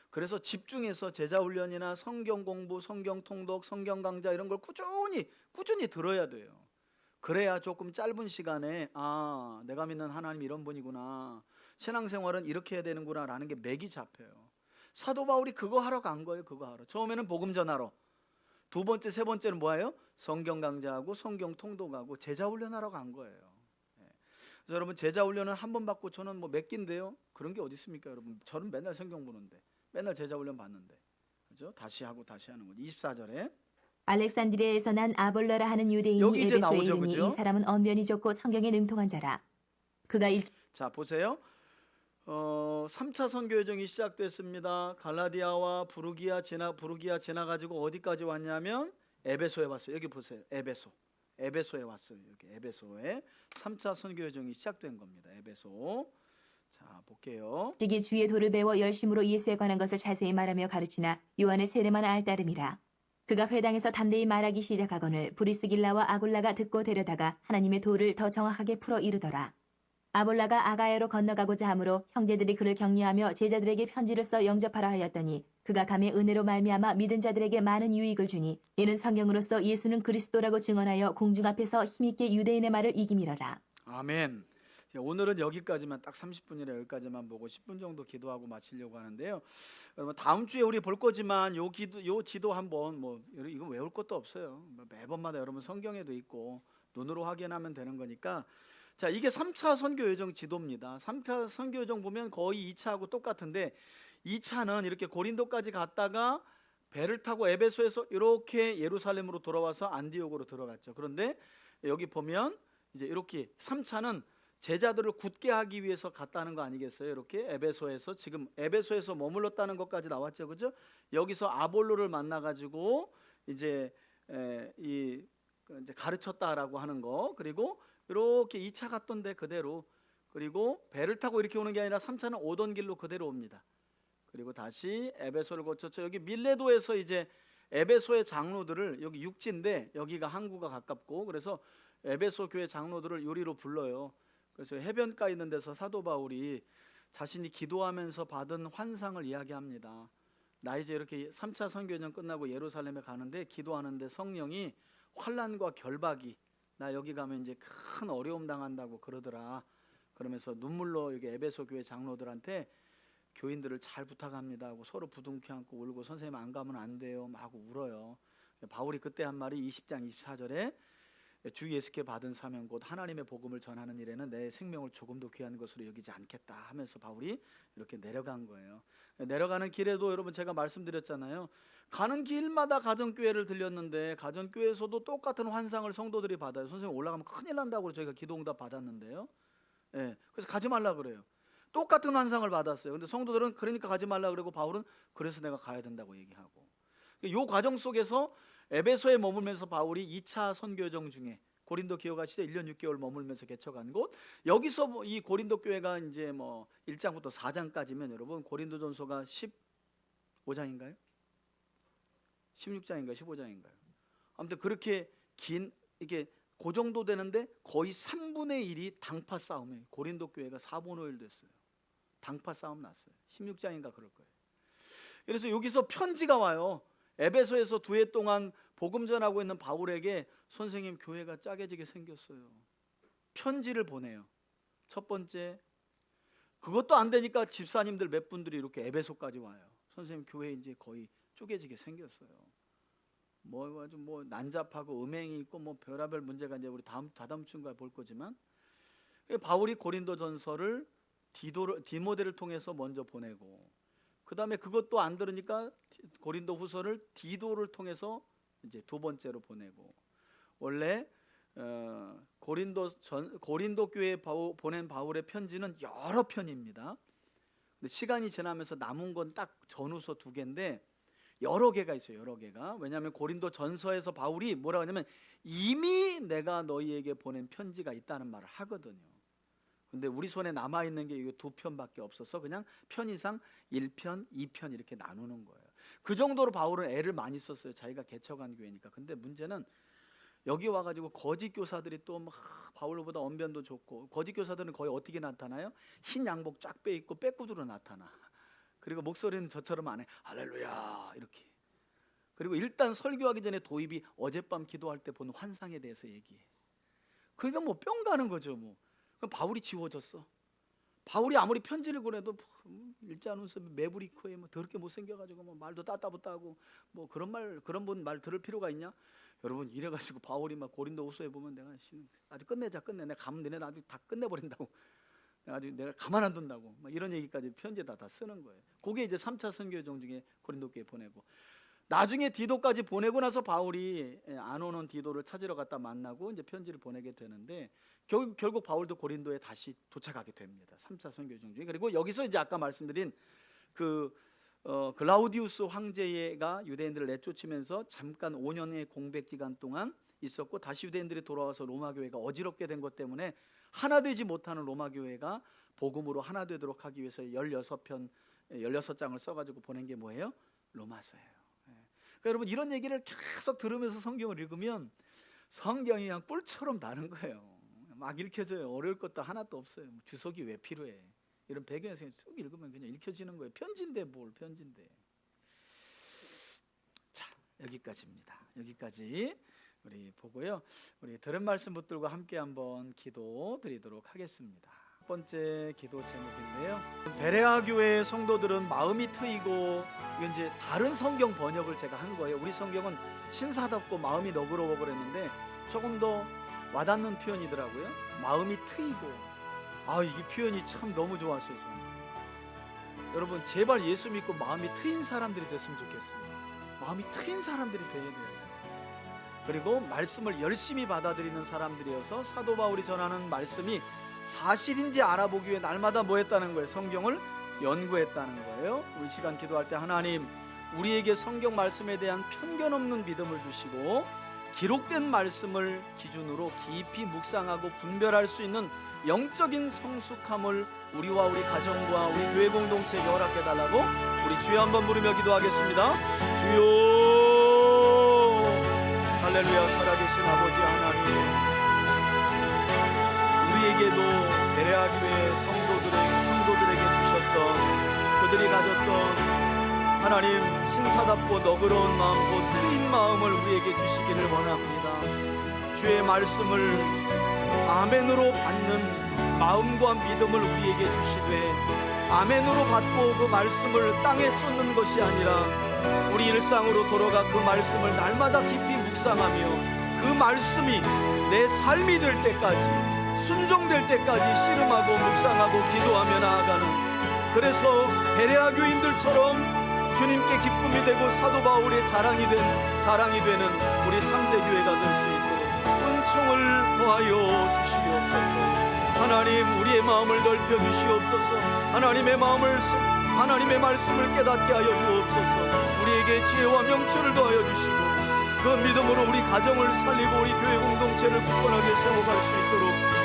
그래서 집중해서 제자훈련이나 성경 공부, 성경 통독, 성경 강좌 이런 걸 꾸준히 들어야 돼요. 그래야 조금 짧은 시간에 내가 믿는 하나님 이런 분이구나, 신앙생활은 이렇게 해야 되는구나 라는 게 맥이 잡혀요. 사도 바울이 그거 하러 간 거예요. 그거 하러. 처음에는 복음 전하러, 두 번째 세 번째는 뭐예요? 성경 강좌하고 성경 통독하고 제자훈련하러 간 거예요. 그래서 여러분 제자훈련은 한 번 받고 저는 뭐 몇 기인데요, 그런 게 어디 있습니까? 여러분 저는 맨날 성경 보는데 맨날 제자훈련 받는데, 그죠? 다시 하고 다시 하는 거죠. 24절에 알렉산드리아에서 난 아볼러라 하는 유대인이 여기 이제 에베소에 나오죠, 이르니 그죠? 이 사람은 언변이 좋고 성경에 능통한 자라. 그가 자 보세요. 3차 선교 여정이 시작됐습니다. 갈라디아와 부르기아 지나가지고 어디까지 왔냐면 에베소에 왔어요. 여기 보세요. 에베소에 왔어요. 여기 에베소에 3차 선교 여정이 시작된 겁니다. 에베소. 자 볼게요. 일찍이 주의 도를 배워 열심으로 예수에 관한 것을 자세히 말하며 가르치나 요한의 세례만 알 따름이라. 그가 회당에서 담대히 말하기 시작하거늘 브리스길라와 아굴라가 듣고 데려다가 하나님의 도를 더 정확하게 풀어 이르더라. 아볼라가 아가야로 건너가고자 하므로 형제들이 그를 격려하며 제자들에게 편지를 써 영접하라 하였더니 그가 감의 은혜로 말미암아 믿은 자들에게 많은 유익을 주니 이는 성경으로서 예수는 그리스도라고 증언하여 공중 앞에서 힘있게 유대인의 말을 이기미러라. 아멘. 오늘은 여기까지만 딱 30분이라 여기까지만 보고 10분 정도 기도하고 마치려고 하는데요. 여러분 다음 주에 우리 볼 거지만 요 지도 한번 이거 외울 것도 없어요. 매번마다 여러분 성경에도 있고 눈으로 확인하면 되는 거니까. 자, 이게 3차 선교 여정 지도입니다. 3차 선교 여정 보면 거의 2차하고 똑같은데 2차는 이렇게 고린도까지 갔다가 배를 타고 에베소에서 이렇게 예루살렘으로 돌아와서 안디옥으로 들어갔죠. 그런데 여기 보면 이제 이렇게 3차는 제자들을 굳게 하기 위해서 갔다는 거 아니겠어요? 이렇게 에베소에서 지금 에베소에서 머물렀다는 것까지 나왔죠, 그죠? 여기서 아볼로를 만나 가지고 이제 이제 가르쳤다라고 하는 거. 그리고 이렇게 2차 갔던데 그대로, 그리고 배를 타고 이렇게 오는 게 아니라 3차는 오던 길로 그대로 옵니다. 그리고 다시 에베소를 거쳐서 여기 밀레도에서 이제 에베소의 장로들을, 여기 육지인데 여기가 항구가 가깝고, 그래서 에베소 교회 장로들을 요리로 불러요. 그래서 해변가에 있는 데서 사도 바울이 자신이 기도하면서 받은 환상을 이야기합니다. 나 이제 이렇게 3차 선교여정 끝나고 예루살렘에 가는데 기도하는데 성령이 환난과 결박이, 나 여기 가면 이제 큰 어려움 당한다고 그러더라. 그러면서 눈물로 여기 에베소 교회 장로들한테 교인들을 잘 부탁합니다 하고 서로 부둥켜 안고 울고, 선생님 안 가면 안 돼요 막 울어요. 바울이 그때 한 말이 20장 24절에 주 예수께 받은 사명 곧 하나님의 복음을 전하는 일에는 내 생명을 조금도 귀한 것으로 여기지 않겠다 하면서 바울이 이렇게 내려간 거예요. 내려가는 길에도 여러분 제가 말씀드렸잖아요. 가는 길마다 가정교회를 들렸는데 가정교회에서도 똑같은 환상을 성도들이 받아요. 선생님 올라가면 큰일 난다고 저희가 기도응답 받았는데요. 그래서 가지 말라 그래요. 똑같은 환상을 받았어요. 근데 성도들은 그러니까 가지 말라 그러고 바울은 그래서 내가 가야 된다고 얘기하고. 이 과정 속에서 에베소에 머물면서 바울이 2차 선교여정 중에 고린도 기어가 시대 1년 6개월 머물면서 개척한 곳, 여기서 이 고린도 교회가 이제 1장부터 4장까지면 여러분 고린도전서가 15장인가요? 16장인가요? 15장인가요? 아무튼 그렇게 긴, 이게 그 정도 되는데 거의 3분의 1이 당파 싸움이에요. 고린도 교회가 4분의 1 됐어요. 당파 싸움 났어요. 16장인가 그럴 거예요. 그래서 여기서 편지가 와요. 에베소에서 2해 동안 복음 전하고 있는 바울에게 선생님 교회가 짜게지게 생겼어요. 편지를 보내요. 첫 번째, 그것도 안 되니까 집사님들 몇 분들이 이렇게 에베소까지 와요. 선생님 교회 이제 거의 쪼개지게 생겼어요. 아주 난잡하고 음행이 있고 별의별 문제가 이제 우리 다다음 주인가 볼 거지만, 바울이 고린도전서를 디모데를 통해서 먼저 보내고, 그 다음에 그것도 안 들으니까 고린도후서를 디도를 통해서 이제 두 번째로 보내고, 원래 고린도 교회에 보낸 바울의 편지는 여러 편입니다. 근데 시간이 지나면서 남은 건 딱 전후서 2개인데 여러 개가 있어요. 여러 개가. 왜냐하면 고린도 전서에서 바울이 뭐라고 하냐면 이미 내가 너희에게 보낸 편지가 있다는 말을 하거든요. 근데 우리 손에 남아있는 게 2편밖에 없어서 그냥 편의상 1편, 2편 이렇게 나누는 거예요. 그 정도로 바울은 애를 많이 썼어요. 자기가 개척한 교회니까. 근데 문제는 여기 와가지고 거짓 교사들이 또 막 바울보다 언변도 좋고, 거짓 교사들은 거의 어떻게 나타나요? 흰 양복 쫙 빼입고 빼꾸두로 나타나. 그리고 목소리는 저처럼 안 해. 할렐루야 이렇게. 그리고 일단 설교하기 전에 도입이 어젯밤 기도할 때 본 환상에 대해서 얘기해. 그러니까 뿅 가는 거죠. 그럼 바울이 지워졌어. 바울이 아무리 편지를 보내도 일자 눈썹에 매부리 코에 더럽게 못생겨가지고 말도 따따붙다고 그런 분 말 들을 필요가 있냐? 여러분 이래가지고 바울이 고린도후서에 보면 내가 아주 끝내 내가 가면 너네 아주 다 끝내버린다고, 내가 가만 안 둔다고 이런 얘기까지 편지에다 다 쓰는 거예요. 그게 이제 3차 선교여정 중에 고린도교회 보내고, 나중에 디도까지 보내고 나서 바울이 안 오는 디도를 찾으러 갔다 만나고 이제 편지를 보내게 되는데, 결국 바울도 고린도에 다시 도착하게 됩니다. 3차 선교여정 중에. 그리고 여기서 이제 아까 말씀드린 글라우디우스 황제가 유대인들을 내쫓으면서 잠깐 5년의 공백 기간 동안 있었고, 다시 유대인들이 돌아와서 로마 교회가 어지럽게 된 것 때문에 하나 되지 못하는 로마 교회가 복음으로 하나 되도록 하기 위해서 16장을 써가지고 보낸 게 뭐예요? 로마서예요. 그러니까 여러분 이런 얘기를 계속 들으면서 성경을 읽으면 성경이 그냥 뿔처럼 다른 거예요. 막 읽혀져요. 어려울 것도 하나도 없어요. 주석이 왜 필요해? 이런 배경에서 쭉 읽으면 그냥 읽혀지는 거예요. 편지인데 뭘 편지인데. 자, 여기까지입니다. 여기까지 우리 보고요. 우리 들은 말씀 붙들고 함께 한번 기도 드리도록 하겠습니다. 첫 번째 기도 제목인데요. 베레아 교회 성도들은 마음이 트이고, 이건 이제 다른 성경 번역을 제가 한 거예요. 우리 성경은 신사답고 마음이 너그러워 그랬는데 조금 더 와닿는 표현이더라고요. 마음이 트이고. 이 표현이 참 너무 좋았어요. 저는. 여러분 제발 예수 믿고 마음이 트인 사람들이 됐으면 좋겠어요. 마음이 트인 사람들이 돼야 돼요. 그리고 말씀을 열심히 받아들이는 사람들이어서 사도 바울이 전하는 말씀이 사실인지 알아보기 위해 날마다 뭐 했다는 거예요? 성경을 연구했다는 거예요. 우리 시간 기도할 때 하나님, 우리에게 성경 말씀에 대한 편견 없는 믿음을 주시고 기록된 말씀을 기준으로 깊이 묵상하고 분별할 수 있는 영적인 성숙함을 우리와 우리 가정과 우리 교회 공동체에 허락해 달라고 우리 주여 한번 부르며 기도하겠습니다. 주여, 할렐루야. 살아계신 아버지 하나님, 우리에게도 베레아 교회 성도들에게 주셨던, 그들이 가졌던 하나님 신사답고 너그러운 마음, 곧 트인 마음을 우리에게 주시기를 원합니다. 주의 말씀을 아멘으로 받는 마음과 믿음을 우리에게 주시되, 아멘으로 받고 그 말씀을 땅에 쏟는 것이 아니라 우리 일상으로 돌아가 그 말씀을 날마다 깊이 묵상하며 그 말씀이 내 삶이 될 때까지, 순종될 때까지 씨름하고 묵상하고 기도하며 나아가는, 그래서 베레아 교인들처럼 주님께 기쁨이 되고 사도 바울의 자랑이 되는 우리 3대 교회가 될 수 있도록 은총을 더하여 주시옵소서. 하나님, 우리의 마음을 넓혀 주시옵소서. 하나님의 말씀을 깨닫게 하여 주옵소서. 우리에게 지혜와 명철을 더하여 주시고 그 믿음으로 우리 가정을 살리고 우리 교회 공동체를 굳건하게 세워갈 수 있도록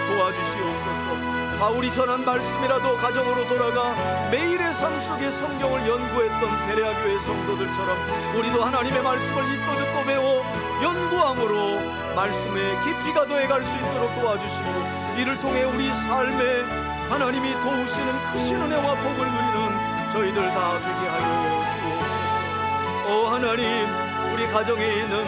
도와주시옵소서. 바울이 전한 말씀이라도 가정으로 돌아가 매일의 삶 속에 성경을 연구했던 베레아 교회 성도들처럼 우리도 하나님의 말씀을 읽고 듣고 배워 연구함으로 말씀에 깊이가 더해갈 수 있도록 도와주시고, 이를 통해 우리 삶에 하나님이 도우시는 크신 은혜와 복을 누리는 저희들 다 되게 하여 주옵소서. 하나님, 우리 가정에 있는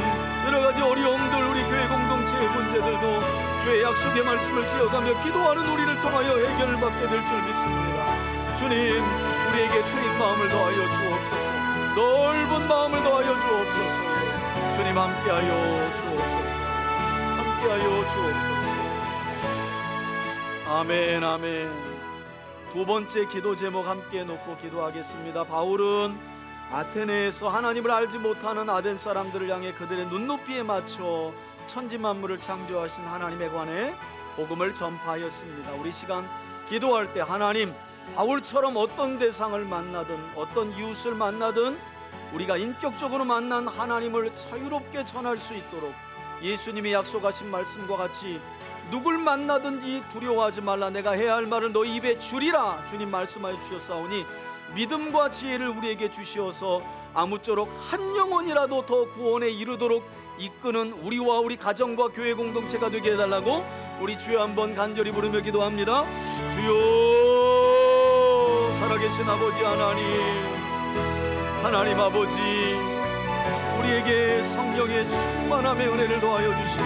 여러 가지 어려움들, 우리 교회 공동체의 문제들도 주의 약속의 말씀을 기억하며 기도하는 우리를 통하여 해결을 받게 될 줄 믿습니다. 주님, 우리에게 트인 마음을 더하여 주옵소서. 넓은 마음을 더하여 주옵소서. 주님, 함께하여 주옵소서. 함께하여 주옵소서. 아멘, 아멘. 두 번째 기도 제목 함께 놓고 기도하겠습니다. 바울은 아테네에서 하나님을 알지 못하는 아덴 사람들을 향해 그들의 눈높이에 맞춰 천지 만물을 창조하신 하나님에 관해 복음을 전파하였습니다. 우리 시간 기도할 때 하나님, 바울처럼 어떤 대상을 만나든 어떤 이웃을 만나든 우리가 인격적으로 만난 하나님을 자유롭게 전할 수 있도록 예수님이 약속하신 말씀과 같이 누굴 만나든지 두려워하지 말라, 내가 해야 할 말을 너희 입에 주리라 주님 말씀하여 주셨사오니 믿음과 지혜를 우리에게 주시어서 아무쪼록 한 영혼이라도 더 구원에 이르도록 이끄는 우리와 우리 가정과 교회 공동체가 되게 해달라고 우리 주여 한번 간절히 부르며 기도합니다. 주여, 살아계신 아버지 하나님 아버지, 우리에게 성령의 충만함의 은혜를 더하여 주시고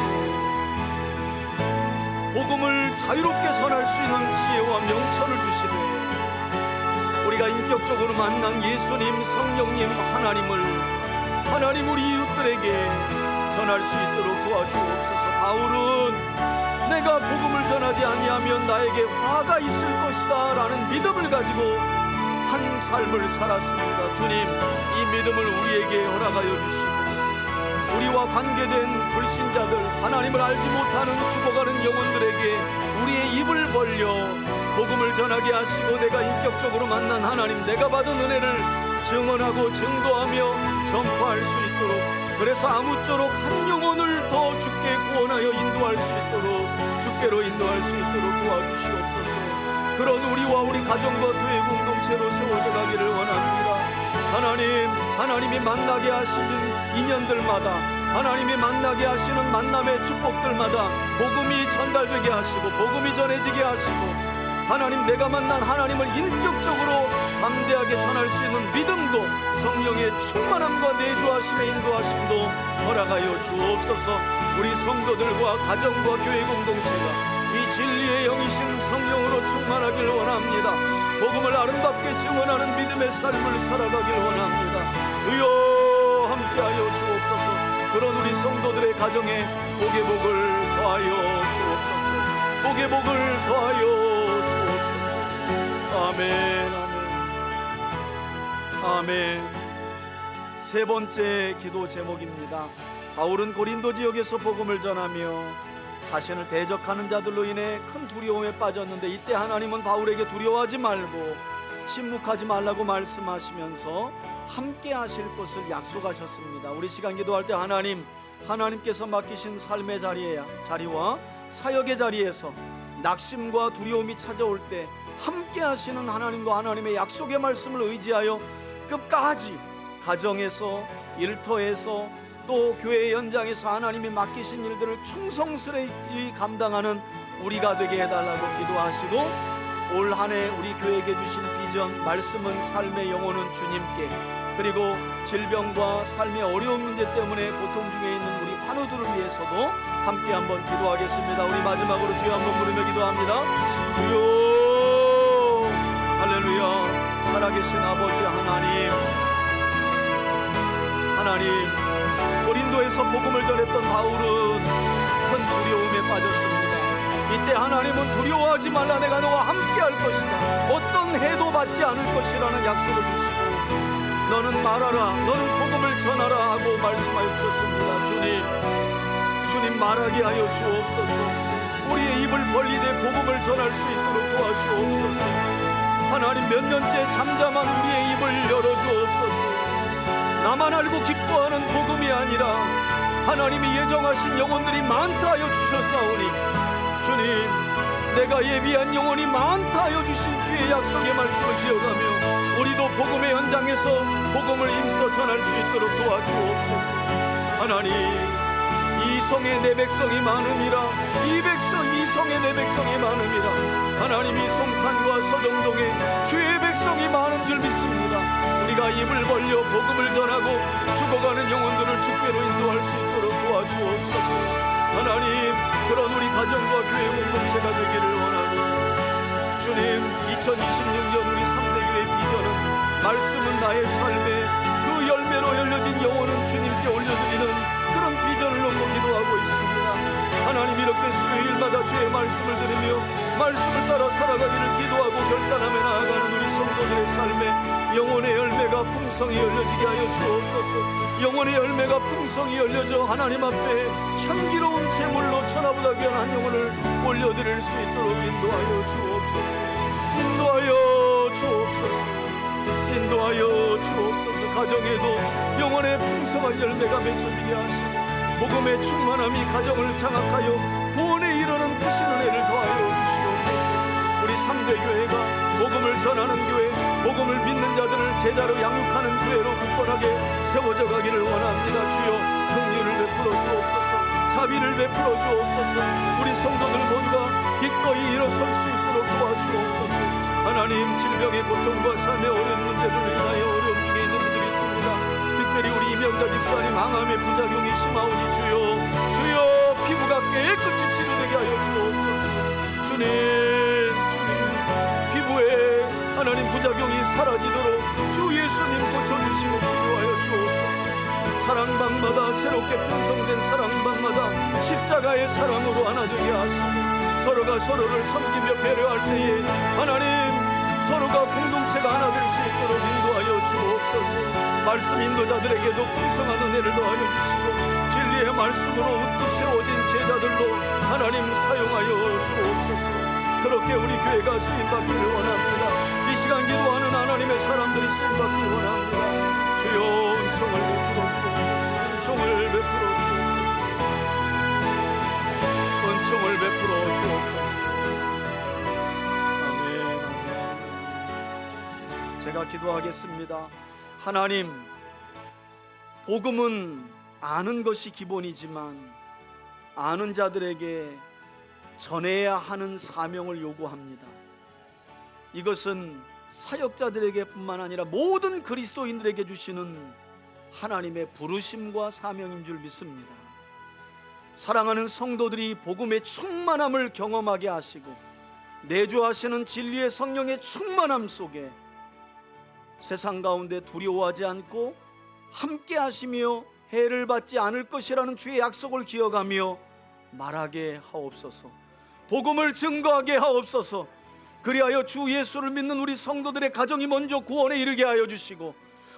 복음을 자유롭게 전할 수 있는 지혜와 명철을 주시되 우리가 인격적으로 만난 예수님, 성령님, 하나님 우리 이웃들에게 전할 수 있도록 도와주옵소서. 바울은 내가 복음을 전하지 아니하면 나에게 화가 있을 것이다 라는 믿음을 가지고 한 삶을 살았습니다. 주님, 이 믿음을 우리에게 허락하여 주시고 우리와 관계된 불신자들, 하나님을 알지 못하는 죽어가는 영혼들에게 우리의 입을 벌려 복음을 전하게 하시고 내가 인격적으로 만난 하나님, 내가 받은 은혜를 증언하고 증거하며 전파할 수 있도록, 그래서 아무쪼록 한 영혼을 더 주께 구원하여 인도할 수 있도록, 주께로 인도할 수 있도록 도와주시옵소서. 그런 우리와 우리 가정과 교회 공동체로 세워져 가기를 원합니다. 하나님이 만나게 하시는 인연들마다 하나님이 만나게 하시는 만남의 축복들마다 복음이 전달되게 하시고 복음이 전해지게 하시고 하나님, 내가 만난 하나님을 인격적으로 담대하게 전할 수 있는 믿음도 성령의 충만함과 내주하심의 인도하심도 허락하여 주옵소서. 우리 성도들과 가정과 교회 공동체가 이 진리의 영이신 성령으로 충만하길 원합니다. 복음을 아름답게 증언하는 믿음의 삶을 살아가길 원합니다. 주여 함께하여 주옵소서. 그런 우리 성도들의 가정에 복의 복을 더하여 주옵소서. 복의 복을 더하여 주옵소서. 아멘, 아멘, 아멘. 세 번째 기도 제목입니다. 바울은 고린도 지역에서 복음을 전하며 자신을 대적하는 자들로 인해 큰 두려움에 빠졌는데, 이때 하나님은 바울에게 두려워하지 말고 침묵하지 말라고 말씀하시면서 함께 하실 것을 약속하셨습니다. 우리 시간 기도할 때 하나님께서 맡기신 삶의 자리와 사역의 자리에서 낙심과 두려움이 찾아올 때 함께 하시는 하나님과 하나님의 약속의 말씀을 의지하여 끝까지 가정에서, 일터에서, 또 교회 현장에서 하나님이 맡기신 일들을 충성스레이 감당하는 우리가 되게 해달라고 기도하시고, 올 한 해 우리 교회에게 주신 비전, 말씀은 삶의 영혼은 주님께, 그리고 질병과 삶의 어려운 문제 때문에 고통 중에 있는 우리 환우들을 위해서도 함께 한번 기도하겠습니다. 우리 마지막으로 주여 한번 부르며 기도합니다. 주여, 할렐루야. 살아계신 아버지 하나님, 고린도에서 복음을 전했던 바울은 큰 두려움에 빠졌습니다. 이때 하나님은 두려워하지 말라, 내가 너와 함께 할 것이다, 어떤 해도 받지 않을 것이라는 약속을 주시고, 너는 말하라, 너는 복음을 전하라 하고 말씀하여 주셨습니다. 주님 말하게 하여 주옵소서. 우리의 입을 벌리되 복음을 전할 수 있도록 도와주옵소서. 하나님, 몇 년째 잠잠한 우리의 입을 열어주옵소서. 나만 알고 기뻐하는 복음이 아니라 하나님이 예정하신 영혼들이 많다 하여 주셨사오니, 주님, 내가 예비한 영혼이 많다 하여 주신 주의 약속의 말씀을 기억하며 우리도 복음의 현장에서 복음을 힘써 전할 수 있도록 도와주옵소서. 하나님, 이 성에 내 백성이 많음이라, 이 성에 내 백성이 많음이라. 하나님이 송탄과 서정동에 주의 백성이 많은 줄 믿습니다. 우리가 입을 벌려 복음을 전하고 죽어가는 영혼들을 주께로 인도할 수 있도록 도와주옵소서. 하나님, 그런 우리 가정과 교회 공동체가 되기를 원하고, 주님, 2026년 우리 3대교회 비전은 말씀은 나의 삶에 그 열매로 열려진 영혼은 주님께 올려드리는 그런 비전을 놓고 기도하고 있습니다. 하나님, 이렇게 수요일마다 주의 말씀을 들으며 말씀을 따라 살아가기를 기도하고 결단하며 나아가는 우리 성도들의 삶에 영혼의 열매가 풍성히 열려지게 하여 주옵소서. 영혼의 열매가 풍성히 열려져 하나님 앞에 향기로운 제물로 천하보다 귀한 영혼을 올려드릴 수 있도록 인도하여 주옵소서. 인도하여 주옵소서. 인도하여 주옵소서. 가정에도 영혼의 풍성한 열매가 맺혀지게 하시고 복음의 충만함이 가정을 장악하여 구원에 이르는 크신 은혜를 더하여 주시옵소서. 우리 3대 교회가 복음을 전하는 교회, 복음을 믿는 자들을 제자로 양육하는 교회로 굳건하게 세워져 가기를 원합니다. 주여, 긍휼을 베풀어 주옵소서. 자비를 베풀어 주옵소서. 우리 성도들 모두가 기꺼이 일어설 수 있도록 도와주옵소서. 하나님, 질병의 고통과 삶의 어려운 문제들로 인하여 어려움 중에 있는 분들이 있습니다. 특별히 우리 이명자 집사님 항암의 부작용이 심하오니 주여 피부가 깨끗이 치료되게 하여 주옵소서. 주님, 피부에 하나님 부작용이 사라지도록 주 예수님 고쳐주시고 치료하여 주옵소서. 사랑방마다 새롭게 편성된 사랑방마다 십자가의 사랑으로 하나 되게 하시고, 서로가 서로를 섬기며 배려할 때에 하나님, 서로가 공동체가 하나 될 수 있도록 인도하여 주옵소서. 말씀 인도자들에게도 풍성한 은혜를 더하여 주시고 진리의 말씀으로 우뚝 세워진 제자들로 하나님 사용하여 주옵소서. 그렇게 우리 교회가 쓰임받기를 원합니다. 이 시간 기도하는 하나님의 사람들이 쓰임받기를 원합니다. 주여, 은총을 베풀어 주옵소서. 은총을 베풀어 주옵소서. 은총을 베풀어 주옵소서. 제가 기도하겠습니다. 하나님, 복음은 아는 것이 기본이지만 아는 자들에게 전해야 하는 사명을 요구합니다. 이것은 사역자들에게 뿐만 아니라 모든 그리스도인들에게 주시는 하나님의 부르심과 사명인 줄 믿습니다. 사랑하는 성도들이 복음의 충만함을 경험하게 하시고 내주하시는 진리의 성령의 충만함 속에 세상 가운데 두려워하지 않고 함께 하시며 해를 받지 않을 것이라는 주의 약속을 기억하며 말하게 하옵소서. 복음을 증거하게 하옵소서. 그리하여 주 예수를 믿는 우리 성도들의 가정이 먼저 구원에 이르게 하여 주시고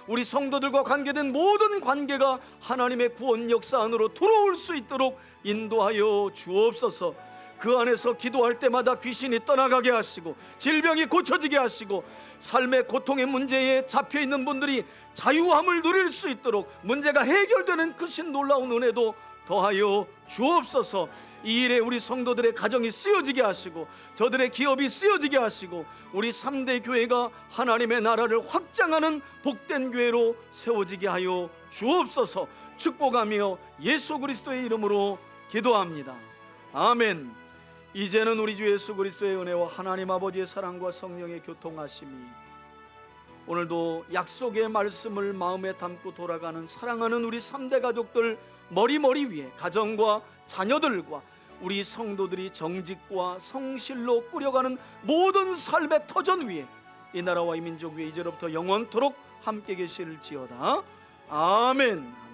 우리 성도들과 관계된 모든 관계가 하나님의 구원 역사 안으로 들어올 수 있도록 인도하여 주옵소서. 그 안에서 기도할 때마다 귀신이 떠나가게 하시고 질병이 고쳐지게 하시고 삶의 고통의 문제에 잡혀있는 분들이 자유함을 누릴 수 있도록 문제가 해결되는 크신 놀라운 은혜도 더하여 주옵소서. 이 일에 우리 성도들의 가정이 쓰여지게 하시고 저들의 기업이 쓰여지게 하시고 우리 3대 교회가 하나님의 나라를 확장하는 복된 교회로 세워지게 하여 주옵소서. 축복하며 예수 그리스도의 이름으로 기도합니다. 아멘. 이제는 우리 주 예수 그리스도의 은혜와 하나님 아버지의 사랑과 성령의 교통하심이 오늘도 약속의 말씀을 마음에 담고 돌아가는 사랑하는 우리 3대 가족들 머리 위에 가정과 자녀들과 우리 성도들이 정직과 성실로 꾸려가는 모든 삶의 터전 위에 이 나라와 이 민족 위에 이제로부터 영원토록 함께 계실지어다. 아멘.